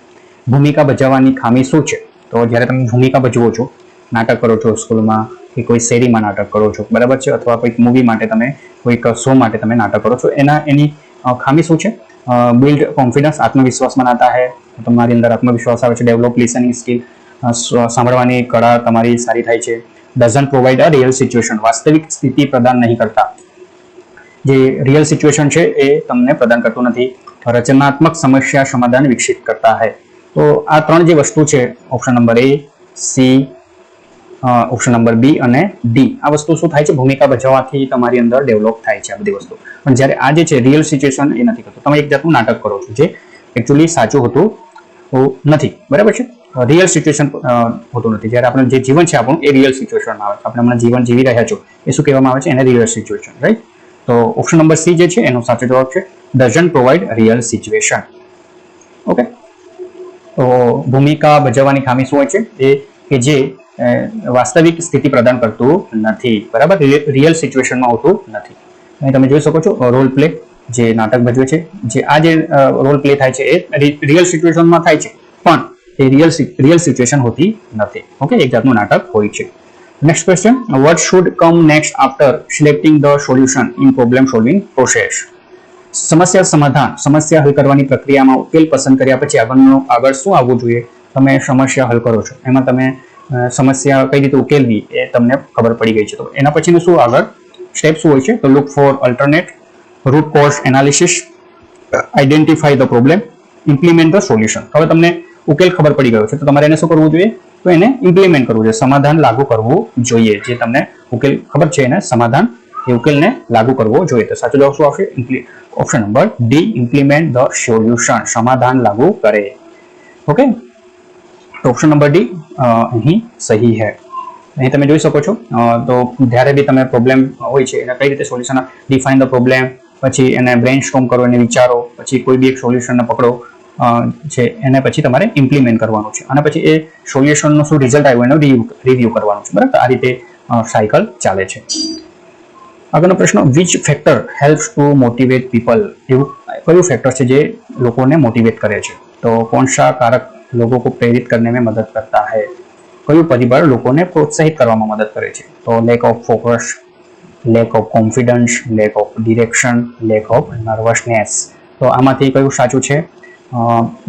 ભૂમિકા ભજવવાની ખામી શું છે? તો જ્યારે તમે ભૂમિકા ભજવો છો, નાટક કરો છો સ્કૂલમાં કે કોઈ શેરીમાં નાટક કરો છો, બરાબર છે, અથવા કોઈક મૂવી માટે તમે કોઈક શો માટે તમે નાટક કરો છો, એની ખામી શું છે? બિલ્ડ કોન્ફિડન્સ, આત્મવિશ્વાસ બનાતા હૈ, તમારી અંદર આત્મવિશ્વાસ આવે છે. ડેવલપ લિસનિંગ સ્કિલ, સાંભળવાની કળા તમારી સારી થાય છે. Doesn't provide a real situation, વાસ્તવિક સ્થિતિ પ્રદાન નહીં કરતા, જે રિયલ સિચ્યુએશન છે એ તમને પ્રદાન કરતું નથી. રચનાત્મક સમસ્યા સમાધાન વિકસિત કરતા હૈ. તો આ ત્રણ જે વસ્તુ છે, ઓપ્શન નંબર એ, સી, ઓપ્શન નંબર બી અને ડી, આ વસ્તુ શું થાય છે? ભૂમિકા ભજવવાથી તમારી અંદર ડેવલપ થાય છે આ બધી વસ્તુ. પણ જ્યારે આ જે છે રિયલ સિચ્યુએશન એ નથી કરતું. તમે એક જાતનું નાટક કરો છો જે એકચ્યુઅલી સાચું હોતું નથી, બરાબર છે. રિયલ સિચ્યુએશન હોતું નથી. જ્યારે આપણે જે જીવન છે આપણું એ રિયલ સિચ્યુએશનમાં આવે છે. આપણે હમણાં જીવન જીવી રહ્યા છો એ શું કહેવામાં આવે છે? એને રિયલ સિચ્યુએશન, રાઈટ. તો ઓપ્શન નંબર સી જે છે એનો સાચો જવાબ છે doesn't provide real situation. Okay. તો ભૂમિકા ભજવવાની ખામી શું હોય છે? એ કે જે વાસ્તવિક સ્થિતિ પ્રદાન કરતું નથી, બરાબર, રિયલ સિચ્યુએશનમાં હોતું નથી. અહીં તમે જોઈ શકો છો રોલ પ્લે, જે નાટક ભજવે છે, જે આ જે રોલ પ્લે થાય છે એ રિયલ સિચ્યુએશનમાં થાય છે, પણ એ રિયલ સિચ્યુએશન હોતી નથી. ઓકે, એક જાતનું નાટક હોય છે. Next question, what should come next after selecting the solution in problem solving process? સમસ્યા હલ કરવાની પ્રક્રિયામાં ઉકેલ પસંદ કર્યા પછી આગળ શું આવવું જોઈએ? તમે સમસ્યા હલ કરો છો, એમાં તમે સમસ્યા કઈ રીતે ઉકેલવી એ તમને ખબર પડી ગઈ છે. તો એના પછીનું શું આગળ સ્ટેપ શું હોય છે? તો look four alternate, root cause analysis, identify the problem, implement the solution. હવે તમને ઉકેલ ખબર પડી ગયો છે તો તમારે એને શું કરવું જોઈએ? તો એને ઇમ્પ્લિમેન્ટ કરવું જોઈએ, સમાધાન લાગુ કરવું જોઈએ. જે તમને ઉકેલ ખબર છે એને સમાધાન, એ ઉકેલને લાગુ કરવો જોઈએ. તો સાચો જવાબ શું આવશે? Option number D, implement the solution, સમાધાન લાગુ કરે. ઓકે, તો ઓપ્શન નંબર ડી અહીં સહી है. અહીં તમે જોઈ શકો છો. તો જ્યારે બી તમે પ્રોબ્લેમ હોય છે એને કઈ રીતે સોલ્યુશન, ડિફાઇન ધ પ્રોબ્લેમ, પછી એને બ્રેઇનસ્ટોર્મ કરો, એને વિચારો, પછી કોઈ બી એક સોલ્યુશનને પકડો છે, એને પછી તમારે ઇમ્પ્લિમેન્ટ કરવાનું છે, અને પછી એ સોલ્યુશનનો શું રિઝલ્ટ આવ્યો એનો રિવ્યુ કરવાનું છે, બરાબર. આ રીતે સાયકલ ચાલે છે. આગળનો પ્રશ્ન, which factor helps to motivate people? એવું કયું ફેક્ટર છે જે લોકોને મોટિવેટ કરે છે? તો कौन सा कारक लोगों को प्रेरित करने में मदद करता है? કયું પરિબળ લોકોને પ્રોત્સાહિત કરવામાં મદદ કરે છે? તો lack of focus, lack of confidence, lack of direction, lack of nervousness. તો આમાંથી કયું સાચું છે?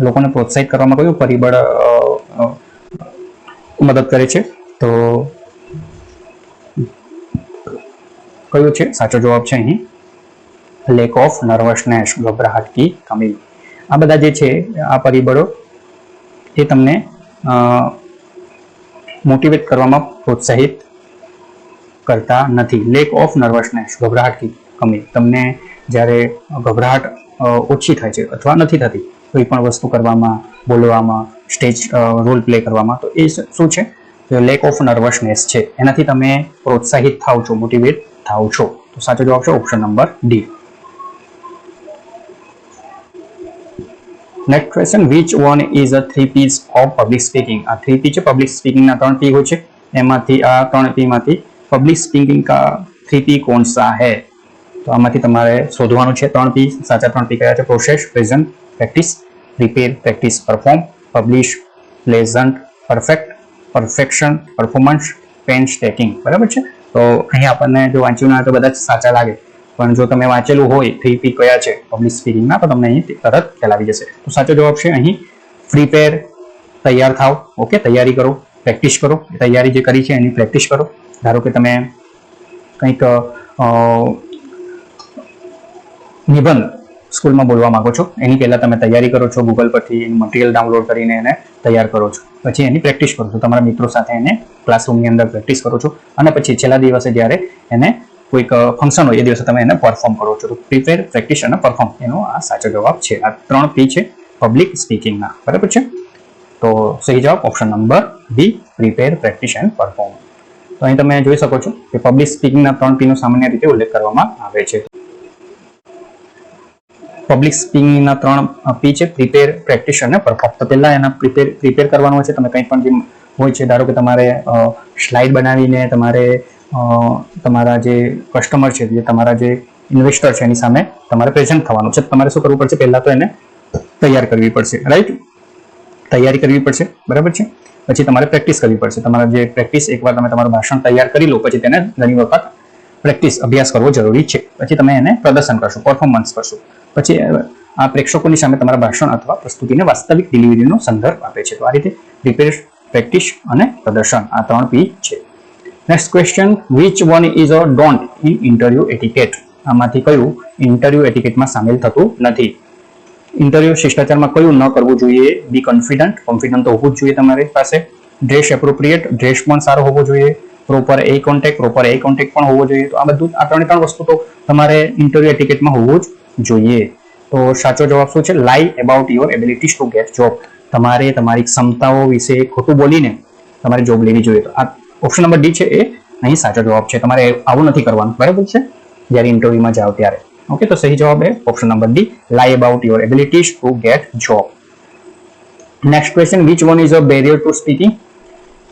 લોકોને પ્રોત્સાહિત કરવામાં કયું પરિબળ મદદ કરે છે? તો કયું છે? સાચો જવાબ છે અહીં લેક ઓફ નર્વસનેસ, ગભરાહટ કી કમી. આ બધા જે છે આ પરિબળો એ તમને મોટિવેટ કરવામાં પ્રોત્સાહિત કરતા નથી. લેક ઓફ નર્વસનેસ, ગભરાટ की કમી. તમને જ્યારે ગભરાટ ઓછી થાય છે અથવા નથી થતી કોઈ પણ વસ્તુ કરવામાં, બોલવામાં, સ્ટેજ રોલ પ્લે કરવામાં, તો એ શું છે? લેક ઓફ નર્વસનેસ છે, એનાથી તમે પ્રોત્સાહિત થાવ છો, મોટિવેટ થાવ છો. તો સાચો જવાબ છે option number D. Next question, which one is a 3 P's of public speaking. આ 3 P છે પબ્લિક સ્પીકિંગ ના 3 P હોય છે, એમાંથી આ 3 P માંથી પબ્લિક સ્પીકિંગ કા 3 P कौन सा है? તો આમાંથી તમારે શોધવાનું છે 3 P. સાચા 3 P કયા છે? Process, present, practice, prepare, practice, perform, publish, pleasant, perfect, perfection, performance, painstaking. બરાબર છે. તો અહીં આપણને જો વાંચ્યું ના તો બધા જ સાચા લાગે, પણ જો તમે વાંચેલું હોય 3 P કયા છે પબ્લિક સ્પીકિંગના, તો તમને અહીં તરત ખ્યાલ આવી જશે. તો સાચો જવાબ છે અહીં પ્રિપેર, તૈયાર થાવ. ઓકે, તૈયારી કરો, પ્રેક્ટિસ કરો, તૈયારી જે કરી છે એની પ્રેક્ટિસ કરો. ધારો કે તમે કંઈક નિબંધ સ્કૂલમાં બોલવા માંગો છો, એની પહેલા તમે તૈયારી કરો છો, ગૂગલ પરથી એનું મટીરિયલ ડાઉનલોડ કરીને એને તૈયાર કરો છો, પછી એની પ્રેક્ટિસ કરો છો, તમારા મિત્રો સાથે એને ક્લાસરૂમની અંદર પ્રેક્ટિસ કરો છો, અને પછી છેલ્લા દિવસે જ્યારે એને કોઈક ફંક્શન હોય એ દિવસે તમે એને પરફોર્મ કરો છો. તો પ્રિપેર, પ્રેક્ટિસ અને પરફોર્મ એનો આ સાચો જવાબ છે. આ 3 P છે પબ્લિક સ્પીકિંગના. બરાબર છે. તો સહી જવાબ option number B, prepare, practice and perform. તો અહીં તમે જોઈ શકો છો કે પબ્લિક સ્પીકિંગના 3 P નો સામાન્ય રીતે ઉલ્લેખ કરવામાં આવે છે. પબ્લિક સ્પીકિંગના 3 P છે પ્રિપેર, પ્રેક્ટિસ અને પરફોર્મ. તો પહેલા એના પ્રિપેર કરવાનું હોય છે. તમે કંઈ પણ જે હોય છે, ધારો કે તમારે સ્લાઇડ બનાવીને તમારે તમારા જે કસ્ટમર છે, જે તમારા જે ઇન્વેસ્ટર છે એની સામે તમારે પ્રેઝન્ટ થવાનું છે. તમારે શું કરવું પડશે? પહેલા તો એને તૈયાર કરવી પડશે, રાઈટ? તૈયારી કરવી પડશે. બરાબર છે. પછી તમારે પ્રેક્ટિસ કરવી પડશે. તમારા જે પ્રેક્ટિસ, એકવાર તમે તમારું ભાષણ તૈયાર કરી લો પછી તેને ઘણી વખત પ્રેક્ટિસ, અભ્યાસ કરવો જરૂરી છે. પછી તમે એને પ્રદર્શન કરશો, પરફોર્મન્સ કરશો. પછી આ પ્રેક્ષકોની સામે તમારા ભાષણ અથવા પ્રસ્તુતિને વાસ્તવિક ડિલિવરીનો સંદર્ભ આપે છે. તો આ રીતે પ્રિપેર, પ્રેક્ટિસ અને પ્રદર્શન, આ 3 P છે. Next question, which one is a don't in interview etiquette. આમાંથી કયું ઇન્ટરવ્યુ એટિકેટમાં સામેલ થતું નથી? ઇન્ટરવ્યુ શિષ્ટાચારમાં કયું ન કરવું જોઈએ? બી કોન્ફિડન્ટ, કોન્ફિડન્ટ તો હોવું જ જોઈએ તમારી પાસે. ડ્રેસ એપ્રોપ્રિએટ, ડ્રેસ પણ સારો હોવો જોઈએ. પ્રોપર આઈ કોન્ટેક્ટ પણ હોવો જોઈએ. તો આ બધું, આ 3 વસ્તુ તો તમારે ઇન્ટરવ્યુ એટિકેટમાં હોવું જ જોઈએ. તો સાચો જવાબ શું છે? લાઈ about your abilities to get job. તમારે તમારી ક્ષમતાઓ વિશે ખોટું બોલીને તમારે જોબ લેવી જોઈએ. તો આ ઓપ્શન નંબર ડી છે એ અહીં સાચો જવાબ છે. તમારે આવું નથી કરવાનું. બરાબર છે, જ્યારે ઇન્ટરવ્યુમાં જાઓ ત્યારે. ઓકે, તો સહી જવાબ છે option number D, lie about your abilities to get job. Next question, which one is a barrier to speaking.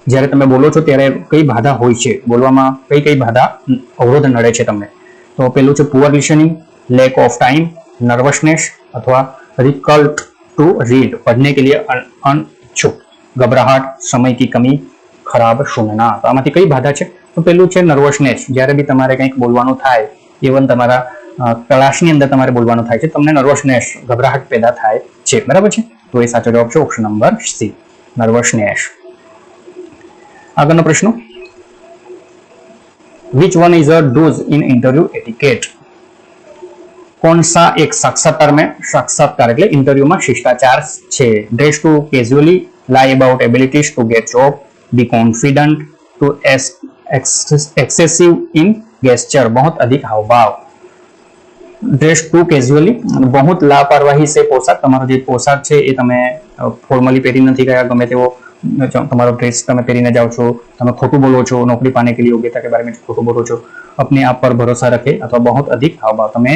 જ્યારે તમે બોલો છો ત્યારે કઈ બાધા હોય છે? બોલવામાં કઈ બાધા, અવરોધ નડે છે તમને? તો પેલું છે poor listening, lack of time, nervousness अथवा डिफिकल्ट टू रीड, पढ़ने के लिए अनिच्छुक, घबराहट, समय की कमी, खराब सुनना. तो आमांथी कई बाधा छे? तो पहेલું છે નર્વસનેસ. જ્યારે બી તમારે કંઈક બોલવાનું થાય, ઇવન તમારા ક્લાસની અંદર તમારે બોલવાનું થાય છે, તમને નર્વસનેસ, ગભરાહટ પેદા થાય છે. બરાબર છે. તો એ સાચો જવાબ છે ઓપ્શન નંબર સી, નર્વસનેસ. આગળનો પ્રશ્ન, which one is a do's in interview etiquette. कौन सा एक साक्षात्कार में, साक्षात्कार એટલે ઇન્ટરવ્યુમાં શિષ્ટાચાર છે? Dress too casually, lie about abilities to get job, be confident, too excessive in gesture, बहुत अधिक हाव भाव. ड्रेस टू केजुअली, बहुत लापरवाही से पोशाक, તમારો જે પોશાક છે એ તમે ફોર્મલી પહેરી નથી ગયા, ગમે તેવો તમારો ડ્રેસ તમે પહેરીને જાઓ છો, તમે ખોટું બોલો છો, નौकरी पाने के लिए योग्यता के बारे में ખોટું બોલો છો, अपने आप पर भरोसा रखे, अथवा बहुत अधिक हावभाव, તમે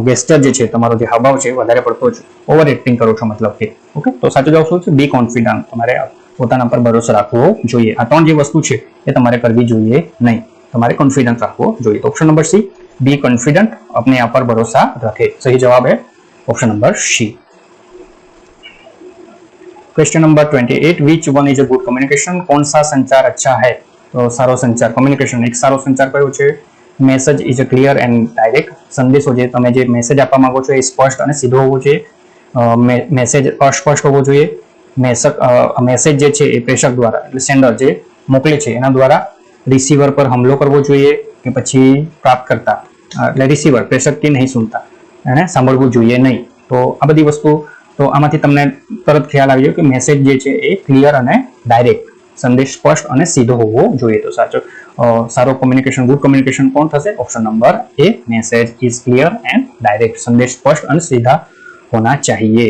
गेस्चर જે છે તમારો જે હાવભાવ છે વધારે પડતો જ ઓવર એક્ટિંગ કરો છો મતલબ કે. ઓકે, તો સાચો જવાબ શું છે? બી કોન્ફિડન્ટ. તમારે પોતાના પર ભરોસો રાખવો જોઈએ. આ 3 જે વસ્તુ છે એ તમારે કરવી જોઈએ નહીં, તમારે કોન્ફિડન્સ રાખવો જોઈએ. તો option number C, be confident, अपने आप पर भरोसा रखे. सही जवाब है option number C. Question number 28, which one is a good communication. कौन सा संचार अच्छा है? तो सारो संचार, कम्युनिकेशन एक सारो संचार कयो छे? Message is a clear and direct. संदेशो जे તમે જે મેસેજ આપવા માંગો છો એ સ્પષ્ટ અને સીધો હોવો જોઈએ. મેસેજ અસ્પષ્ટ હોવો જોઈએ. મેસેજ જે છે એ પ્રેષક દ્વારા એટલે સેન્ડર જે મોકલે છે એના દ્વારા रिसीवर पर हमलो करवो જોઈએ કે પછી प्राप्तकर्ता એટલે रिसीवर प्रेषक की नहीं सुनता એને સાંભળવું જોઈએ નહીં. તો આ બધી વસ્તુ તો આમાંથી તમને તરત ખ્યાલ આવી ગયો કે મેસેજ જે છે એ ક્લિયર અને ડાયરેક્ટ, સંદેશ સ્પષ્ટ અને સીધો હોવો જોઈએ. તો સારો કોમ્યુનિકેશન, ગુડ કોમ્યુનિકેશન કોણ થશે? Option number A, message is clear and direct, संदेश स्पष्ट और सीधा होना चाहिए.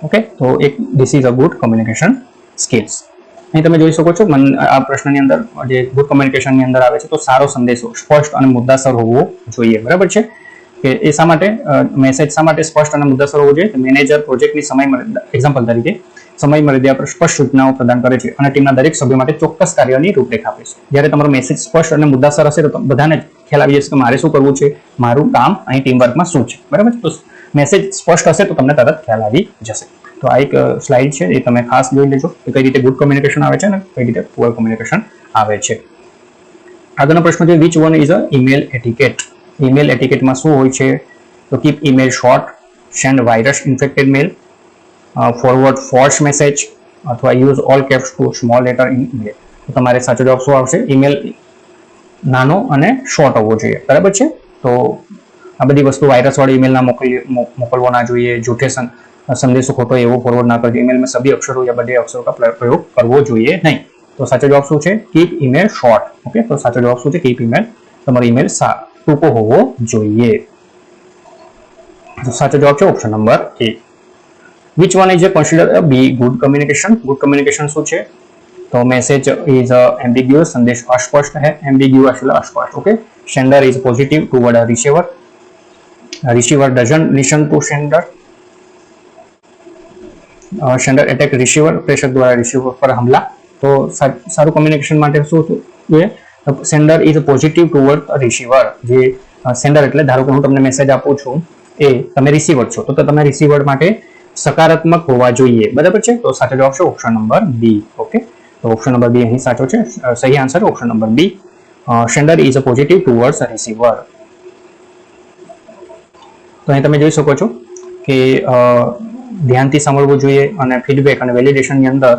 ओके, तो एक this is a good communication skills. અહીં તમે જોઈ શકો છો આ પ્રશ્નની અંદર જે ગુડ કોમ્યુનિકેશનની અંદર આવે છે તો સારો સંદેશો સ્પષ્ટ અને મુદ્દાસર હોવો જોઈએ. બરાબર છે કે એ શા માટે મેસેજ શા માટે સ્પષ્ટ અને મુદ્દાસર હોવો જોઈએ? મેનેજર પ્રોજેક્ટની સમય મર્યાદા, એક્ઝામ્પલ તરીકે સમય મર્યાદા પર સ્પષ્ટ સૂચનાઓ પ્રદાન કરે છે અને ટીમના દરેક સભ્યો માટે ચોક્કસ કાર્યની રૂપરેખા આપે છે. જ્યારે તમારો મેસેજ સ્પષ્ટ અને મુદ્દાસર હશે તો બધાને ખ્યાલ આવી જશે કે મારે શું કરવું છે, મારું કામ અહીં ટીમ વર્કમાં શું છે. બરાબર છે, તો મેસેજ સ્પષ્ટ હશે તો તમને તરત ખ્યાલ આવી જશે. તો આ એક સ્લાઇડ છે, એ તમે ખાસ જોઈ લેજો કે કઈ રીતે ગુડ કોમ્યુનિકેશન આવે છે અને કઈ રીતે પુઅર કોમ્યુનિકેશન આવે છે. આગળનો પ્રશ્ન છે which one is a email etiquette. Email એટિકેટમાં શું હોય છે? તો keep email short, send virus infected mail, forward false message અથવા use all caps to small letter in email. તો તમારે સાચો જવાબ શું આવશે? ઈમેલ નાનો અને શોર્ટ હોવો જોઈએ. બરાબર છે, તો આ બધી વસ્તુ વાયરસ વાળી ઈમેલ ના મોકલવો ના જોઈએ, જૂઠે संदेशो खोटो एवो फॉरवर्ड ना करજો, ईमेल में सभी अक्षरों या बड़े अक्षरों का प्रयोग करवो જોઈએ नहीं. तो साचो जवाब શું છે? Keep email short. ओके, तो साचो जवाब શું છે? कीप ईमेल, તમારો ईमेल ટૂંકો હોવો જોઈએ. તો સાચો જવાબ છે option number A. which one is considered a B good communication? good communication શું છે? तो मैसेज इज एम्बिग्युअस, संदेश अस्पष्ट है, एम्बिग्युअस એટલે अस्पष्ट. Okay, sender is positive toward a receiver, receiver doesn't listen to sender, sender attack receiver, प्रेषक द्वारा रिसीवर पर हमला. तो सारू कम्युनिकेशन માટે શું છે? Sender is positive toward receiver. જે સેન્ડર એટલે ધારો કે હું તમને મેસેજ આપું છું, એ તમે રિસીવર છો તો તમે રિસીવર માટે સકારાત્મક હોવા જોઈએ. બરાબર છે, તો સાચો જવાબ છે ઓપ્શન નંબર બી. ઓકે, તો ઓપ્શન નંબર બી અહીં સાચો છે. સહી answer option number B, sender is positive towards receiver. તો અહીં તમે જોઈ શકો છો કે ધ્યાનથી સાંભળવું જોઈએ અને ફીડબેક અને વેલિડેશનની અંદર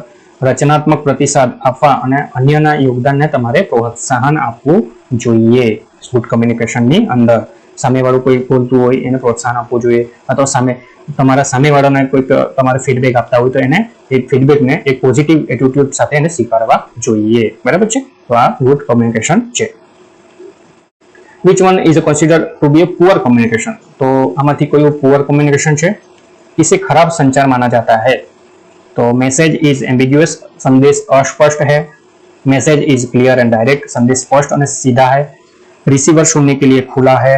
રચનાત્મક પ્રતિસાદ આપવા અને અન્યના યોગદાનને તમારે પ્રોત્સાહન આપવું જોઈએ. ગુડ કોમ્યુનિકેશનની અંદર સામેવાળું કોઈ બોલતું હોય એને પ્રોત્સાહન આપવું જોઈએ, અથવા તમારા સામેવાળાને કોઈક તમારે ફીડબેક આપતા હોય તો એને એ ફીડબેકને એક પોઝિટિવ એટીટ્યુડ સાથે એને સ્વીકારવા જોઈએ. બરાબર છે, તો આ ગુડ કોમ્યુનિકેશન છે. which one is considered to be a poor communication? तो આમાંથી કોઈ પુઅર કોમ્યુનિકેશન છે? इसे खराब संचार माना जाता है. तो मैसेज इज एम्बिग्युअस, संदेश अस्पष्ट है, message is clear and direct, संदेश स्पष्ट और सीधा है, रिसीवर सुनने के लिए खुला है,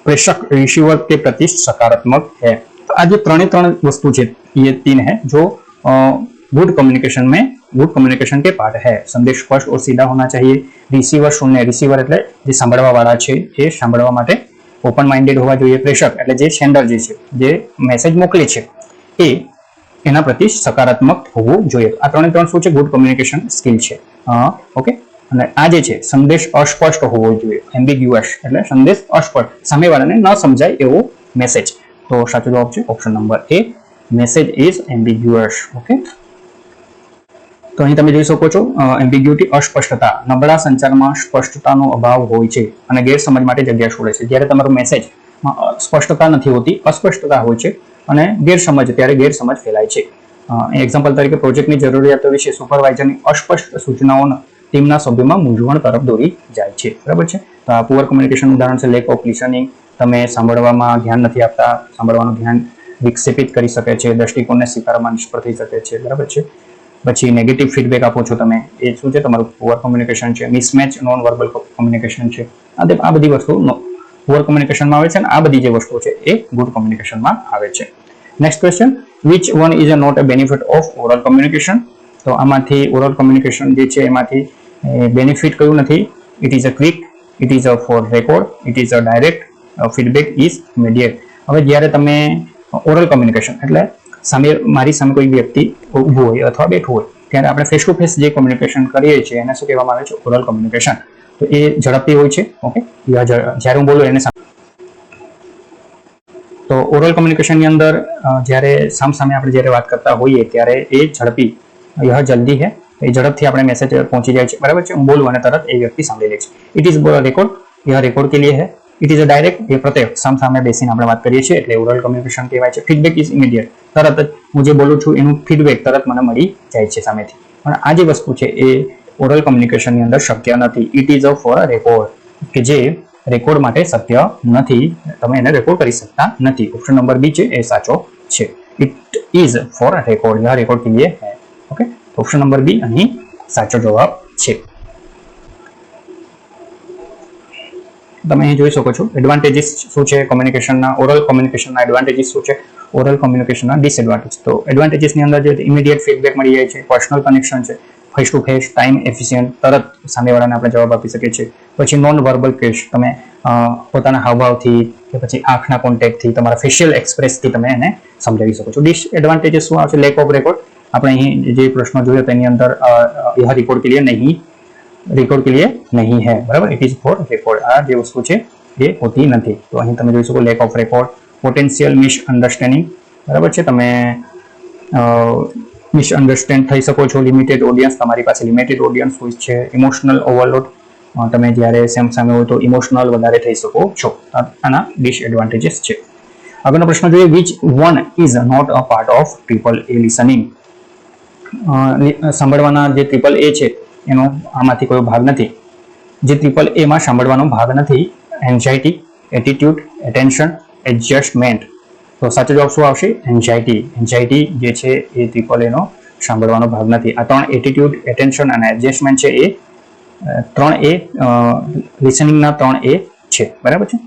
प्रेषक रिसीवर के प्रति सकारात्मक है. तो आज त्रण वस्तु है, ये तीन है जो गुड कम्युनिकेशन में गुड कम्युनिकेशन के पार्ट है. संदेश स्पष्ट और सीधा होना चाहिए, रिसीवर सुनने, रिसीवर એટલે જે સાંભળવા વાળા છે એ સાંભળવા માટે ઓપન માઇન્ડેડ હોવા જોઈએ. પ્રેષક એટલે જે સેન્ડર જે છે, જે મેસેજ મોકલે છે એ એના પ્રતિ સકારાત્મક હોવું જોઈએ. આ ત્રણે ત્રણ શું છે? ગુડ કોમ્યુનિકેશન સ્કિલ છે. ઓકે, અને આ જે છે સંદેશ અસ્પષ્ટ હોવો જોઈએ, એમ્બિગ્યુઅસ એટલે સંદેશ અસ્પષ્ટ, સામેવાળાને ન સમજાય એવો મેસેજ. તો સાચો જવાબ છે option number A, message is ambiguous. Okay, તો અહીં તમે જોઈ શકો છો એમ્બિગ્યુટી અસ્પષ્ટતા, નબળા સંચારમાં સ્પષ્ટતાનો અભાવ હોય છે અને ગેરસમજ માટે જગ્યા છોડે છે. જ્યારે તમારો મેસેજમાં સ્પષ્ટતા નથી હોતી, અસ્પષ્ટતા હોય છે અને ગેરસમજ, ત્યારે ગેરસમજ ફેલાય છે. એક્ઝામ્પલ તરીકે પ્રોજેક્ટની જરૂરિયાતો વિશે સુપરવાઇઝરની અસ્પષ્ટ સૂચનાઓ ટીમના સભ્યોમાં મૂંઝવણ તરફ દોરી જાય છે. બરાબર છે, તો આ પુઅર કોમ્યુનિકેશન ઉદાહરણ છે લેક ઓફ લિસનિંગ. તમે સાંભળવામાં ધ્યાન નથી આપતા, સાંભળવાનું ધ્યાન વિક્ષેપિત કરી શકે છે, દ્રષ્ટિકોણને સ્વીકારવામાં નિષ્ફળ થઈ શકે છે. બરાબર છે, પછી નેગેટિવ ફીડબેક આપો છો તમે, એ શું છે? તમારું પુઅર કોમ્યુનિકેશન છે. મિસમેચ નોન વર્બલ કોમ્યુનિકેશન છે. આ બધી વસ્તુ પુઅર કોમ્યુનિકેશનમાં આવે છે અને આ બધી જે વસ્તુઓ છે એ ગુડ કોમ્યુનિકેશનમાં આવે છે. Next question, which one is not a benefit of oral communication? તો આમાંથી ઓરલ કોમ્યુનિકેશન જે છે એમાંથી બેનિફિટ કયું નથી? It is a quick, it is a for record, it is a direct, feedback is immediate. હવે જ્યારે તમે ઓરલ કોમ્યુનિકેશન એટલે મારી સામે કોઈ વ્યક્તિ ઊભું હોય અથવા બેઠું હોય ત્યારે આપણે ફેસ ટુ ફેસ જે કોમ્યુનિકેશન કરીએ છીએ એને શું કહેવામાં આવે છે? Oral communication. તો એ ઝડપી હોય છે. ઓકે, જ્યારે હું બોલું એને તો ઓરલ કોમ્યુનિકેશનની અંદર જ્યારે સામે આપણે જ્યારે વાત કરતા હોઈએ ત્યારે એ ઝડપી, यह जल्दी है, એ ઝડપથી આપણે મેસેજ પહોંચી જાય છે. બરાબર છે, હું બોલું અને તરત એ વ્યક્તિ સાંભળી લે છે. ઇટ ઇઝ રેકોર્ડ, यह रिकॉर्ड के लिए है, ઇટ ઇઝ અ ડાયરેક્ટ, એ પ્રત્યક્ષ સામસામે બેસીને આપણે વાત કરીએ છીએ એટલે ઓરલ કમ્યુનિકેશન કહેવાય છે. ફીડબેક ઇઝ ઇમિડિયેટ, તરત જ હું જે બોલું છું એનું ફીડબેક તરત મને મળી જાય છે સામેથી. પણ આ જે વસ્તુ છે એ ઓરલ કમ્યુનિકેશનની અંદર શક્ય નથી. It is a four a record, કે જે રેકોર્ડ માટે સત્ય નથી, તમે એને રેકોર્ડ કરી શકતા નથી. ઓપ્શન નંબર બી છે એ સાચો છે. It is for a record, યહ રેકોર્ડ કે લીએ હૈ. ઓકે, ઓપ્શન નંબર બી અહીં સાચો જવાબ છે. તમે અહીં જોઈ શકો છો એડવાન્ટેજીસ શું છે કોમ્યુનિકેશનના, ઓરલ કમ્યુનિકેશનના એડવાન્ટેજીસ શું છે, ઓરલ કમ્યુનિકેશનના ડિસએડવાન્ટેજ. તો એડવાન્ટેજીસની અંદર જે ઇમિડિયેટ ફીડબેક મળી જાય છે, પર્સનલ કનેક્શન છે, face to face, time efficient, તરત સામેવાળાને આપણે જવાબ આપી શકીએ છીએ. પછી નોન વર્બલ કેસ, તમે પોતાના હાવભાવથી કે પછી આંખના કોન્ટેક્ટથી, તમારા ફેશિયલ એક્સપ્રેસથી તમે એને સમજાવી શકો છો. ડિસએડવાન્ટેજીસ શું આવશે? Lack of record. આપણે અહીં જે પ્રશ્નો જોયો તેની અંદર યહ રેકોર્ડ કે લીએ નહીં, રેકોર્ડ કે લીએ નહીં है, બરાબર. ઇટ ઇઝ ફોર રેકોર્ડ, આ જે વસ્તુ છે એ હોતી નથી. તો અહીં તમે જોઈ શકો lack of record. Potential misunderstanding, બરાબર છે, તમે મિસઅન્ડરસ્ટેન્ડ થઈ શકો છો. લિમિટેડ ઓડિયન્સ, તમારી પાસે લિમિટેડ ઓડિયન્સ હોય છે. ઇમોશનલ ઓવરલોડ, તમે જ્યારે સામે હોય તો ઇમોશનલ વધારે થઈ શકો છો. આના ડિસએડવાન્ટેજીસ છે. આગળનો પ્રશ્ન જોઈએ, which one is not a part of triple A listening. સાંભળવાના જે ટ્રિપલ એ છે એનો આમાંથી કોઈ ભાગ નથી. જે ટ્રિપલ એમાં સાંભળવાનો ભાગ નથી, એન્ઝાઇટી, એટીટ્યુડ, એટેન્શન, એડજસ્ટમેન્ટ. તો સાચો જવાબ શું આવશે? એન્ઝાઇટી. એન્ઝાઇટી જે છે એ ટ્રિપલ એનો સાંભળવાનો ભાગ નથી. આ ત્રણ એટીટ્યુડ, એટેન્શન અને એડજસ્ટમેન્ટ છે એ ત્રણ એ લિસનિંગના ત્રણ એ છે, બરાબર છે.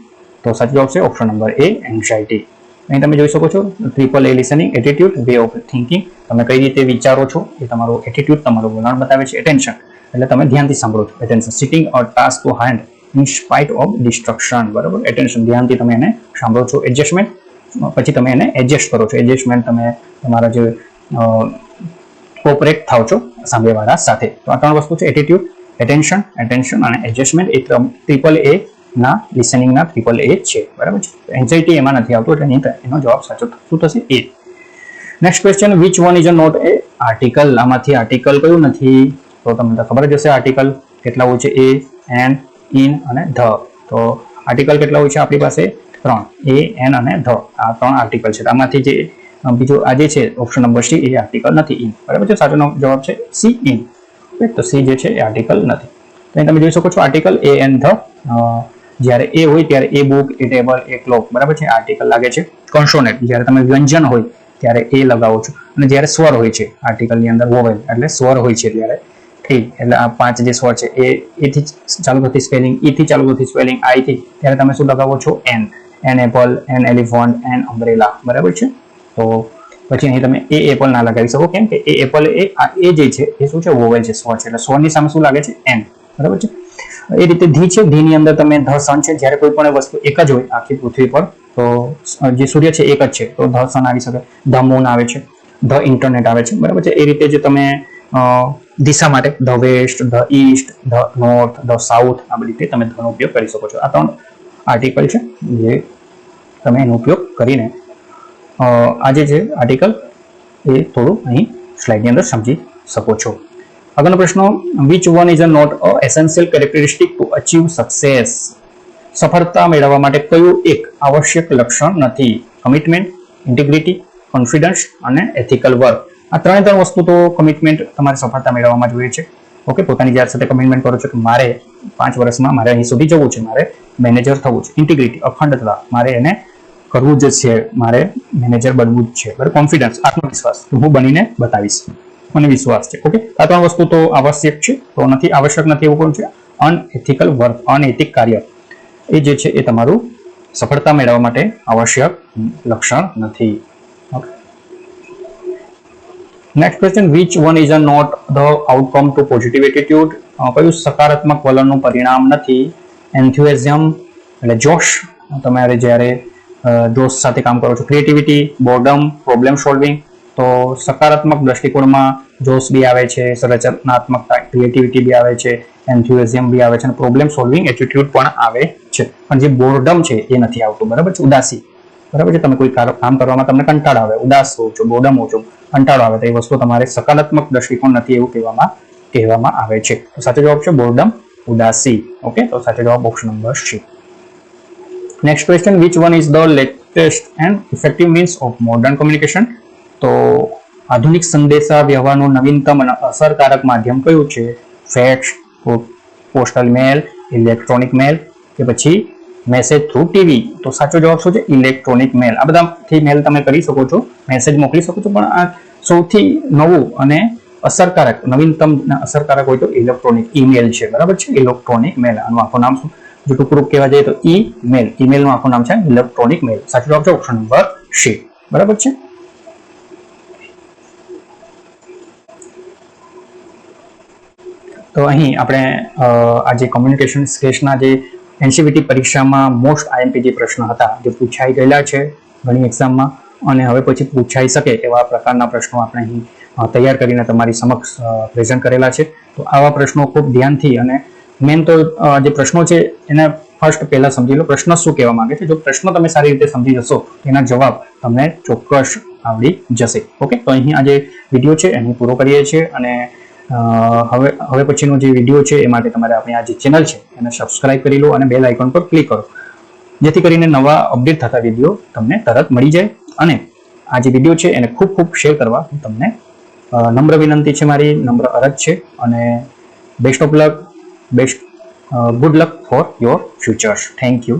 તો સાચો જવાબ છે ઓપ્શન નંબર એ, એન્ઝાઇટી. અહીં તમે જોઈ શકો છો triple A listening, attitude, way of thinking, તમે કઈ રીતે વિચારો છો એ તમારો એટીટ્યુડ, તમારું વલણ બતાવે છે. એટેન્શન એટલે તમે ધ્યાનથી સાંભળો છો. Attention, sitting a task to hand in spite of destruction, બરાબર. એટેન્શન, ધ્યાનથી તમે એને સાંભળો છો. એડજસ્ટમેન્ટ, પછી તમે એને એડજસ્ટ કરો છો. એડજસ્ટમેન્ટ, તમે તમારા જે કોઓપરેટ થાવ છો સામેવાળા સાથે. તો આ ત્રણ વસ્તુ છે, એટીટ્યુડ, એટેન્શન અને એડજસ્ટમેન્ટ. એ ટ્રિપલ એ ના લિસનિંગના ટ્રિપલ એ છે, બરાબર છે. એન્ઝાઇટી એમાં નથી આવતો એટલે એનો જવાબ સાચો શું થશે? A. Next question, which one is a not a article. આમાંથી આર્ટિકલ કયું નથી? તો તમને ખબર જ હશે આર્ટિકલ કેટલા હોય છે, એ, એન, ઇન અને ધ. તો આર્ટિકલ કેટલા હોય છે આપણી પાસે? 3, એ, એન અને ધ. આ 3 આર્ટિકલ છે. આમાંથી જે બીજો આ જે છે ઓપ્શન નંબર સી, એ આર્ટિકલ નથી, ઇન, બરાબર છે. સાચો જવાબ છે સી, ઇન. તો સી જે છે એ આર્ટિકલ નથી. અહીં તમે જોઈ શકો છો આર્ટિકલ એ, એન, ધ. જ્યારે એ હોય ત્યારે એ બુક, એ ટેબલ, એ ક્લોક, બરાબર છે, આર્ટિકલ લાગે છે. કોન્સોનેન્ટ, જ્યારે તમે વ્યંજન હોય ત્યારે એ લગાવો છો, અને જ્યારે સ્વર હોય છે આર્ટિકલની અંદર, વોવેલ એટલે સ્વર હોય છે ત્યારે એ, એટલે આ 5 જે સ્વર છે એ થી ચાલુ થતી સ્પેલિંગ, ઈ થી ચાલુ થતી સ્પેલિંગ, આઈ થી, ત્યારે તમે શું લગાવો છો? An. An apple, an elephant, an umbrella, બરાબર છે. તો પછી અહીં તમે એ એપલ ના લગાવી શકો, કેમ કે એ એપલ એ જે છે એ શું છે? વોવેલ છે, સ્વર છે. એટલે સ્વરની સામે શું લાગે છે? એન, બરાબર છે. એ રીતે ધી છે, ધી ની અંદર તમે ધ સન છે. જ્યારે કોઈ પણ વસ્તુ એક જ હોય આખી પૃથ્વી પર, તો જે સૂર્ય છે એક જ છે, તો ધ સન આવી શકે. ધ મૂન આવે છે, ધ ઇન્ટરનેટ આવે છે, બરાબર છે. એ રીતે જે તમે દિશા માટે the west, the east, the north, the south, આ બધી રીતે તમે ધનો ઉપયોગ કરી શકો છો. આ 3 આર્ટિકલ છે જે તમે એનો ઉપયોગ કરીને આ જે છે આર્ટિકલ એ થોડું અહીં સ્લાઇડની અંદર સમજી શકો છો. આગળનો પ્રશ્ન, which one is a not a essential characteristic to achieve success. સફળતા મેળવવા માટે કયું એક આવશ્યક લક્ષણ નથી? કમિટમેન્ટ, ઇન્ટિગ્રિટી, કોન્ફિડન્સ અને એથિકલ વર્ક. આ 3 વસ્તુ તો કમિટમેન્ટ તમારે સફળતા મેળવવામાં જોઈએ છે. ઓકે, પોતાની જાત સાથે કમિટમેન્ટ કરો છો કે મારે 5 વર્ષમાં મારે અહીં સુધી જવું છે, મારે મેનેજર થવું છે. ઇન્ટિગ્રિટી, અખંડતા, મારે એને કરવું જ છે, મારે મેનેજર બનવું જ છે. બરાબર. કોન્ફિડન્સ, આત્મવિશ્વાસ, હું બનીને બતાવીશ, મને વિશ્વાસ છે. ઓકે, આ 3 વસ્તુ તો આવશ્યક છે, તો નથી, આવશ્યક નથી એવું કોણ છે? અનએથિકલ વર્ક, અનૈતિક કાર્ય, એ જે છે એ તમારું સફળતા મેળવવા માટે આવશ્યક લક્ષણ નથી. Okay, next question, which one is a not the outcome to positive attitude. કયું સકારાત્મક વલણનું પરિણામ નથી? એન્થ્યુઝિઝમ એટલે જોશ, તમારે જ્યારે જોશ સાથે કામ કરો છો. Creativity, boredom, problem solving. તો સકારાત્મક દ્રષ્ટિકોણમાં જોશ બી આવે છે, સર્જનાત્મકતા, ક્રિએટિવિટી બી આવે છે, એન્થ્યુઝિઝમ બી આવે છે, અને પ્રોબ્લેમ સોલ્વિંગ એટીટ્યુડ પણ આવે છે. પણ જે બોર્ડમ છે એ નથી આવતું, બરાબર છે. ઉદાસી, બરાબર છે. તમે કોઈ કામ કરવામાં તમને કંટાળો આવે, ઉદાસ હો છો, બોર્ડમ હો છો, કંટાળો આવે, તો એ વસ્તુ તમારે સકારાત્મક દ્રષ્ટિકોણ નથી એવું કહેવામાં આવે છે. તો સાચો જવાબ છે બોર્ડમ, ઉદાસી. ઓકે, તો સાચો જવાબ option number C. Next question, which one is the latest and effective means of modern communication? તો આધુનિક સંદેશા વ્યવહારનું નવીનતમ અને અસરકારક માધ્યમ કયું છે? ફેક્સ, પોસ્ટલ મેલ, ઇલેક્ટ્રોનિક મેલ કે પછી મેસેજ થ્રુ ટીવી? તો સાચો જવાબ શું છે? ઇલેક્ટ્રોનિક મેલ. આ બધાથી મેલ તમે કરી શકો છો, મેસેજ મોકલી શકો છો, પણ આ સૌથી નવું અને અસરકારક, નવીનતમ અસરકારક હોય તો ઇલેક્ટ્રોનિક ઈમેલ છે. બરાબર છે, ઇલેક્ટ્રોનિક મેલ. આનું આખું નામ શું? જો ટૂંકું કહેવા જઈએ તો ઈમેલ. ઈમેલનું આખું નામ છે ઇલેક્ટ્રોનિક મેલ. સાચો જવાબ છે ઓપ્શન નંબર સી. બરાબર છે. તો અહીં આપણે આજે કોમ્યુનિકેશન સ્કિલ્સના જે એનસીવીટી પરીક્ષામાં મોસ્ટ આઈએમપી જે પ્રશ્ન હતા જે પૂછાઈ ગયેલા છે ઘણી એક્ઝામમાં, અને હવે પછી પૂછાઈ શકે એવા પ્રકારના પ્રશ્નો આપણે અહીં તૈયાર કરીને તમારી સમક્ષ પ્રેઝન્ટ કરેલા છે. તો આવા પ્રશ્નો ખૂબ ધ્યાનથી, અને મેન તો જે પ્રશ્નો છે એને ફર્સ્ટ પહેલા સમજી લો, પ્રશ્ન શું કહેવા માંગે છે. જો પ્રશ્ન તમે સારી રીતે સમજી જશો એના જવાબ તમને ચોક્કસ આવડી જશે. ઓકે, તો અહીં આ જે વિડીયો છે એને પૂરો કરીએ છીએ, અને હવે પછીનો જે વિડીયો છે એ માટે તમારે આપણી આ જે ચેનલ છે એને સબસ્ક્રાઇબ કરી લો અને બેલ આઇકોન પર ક્લિક કરો, જેથી કરીને નવા અપડેટ થતા વિડીયો તમને તરત મળી જાય. અને આ જે વિડીયો છે એને ખૂબ ખૂબ શેર કરવા તમને નમ્ર વિનંતી છે, મારી નમ્ર અરજ છે. અને best of luck, good luck for your futures. Thank you.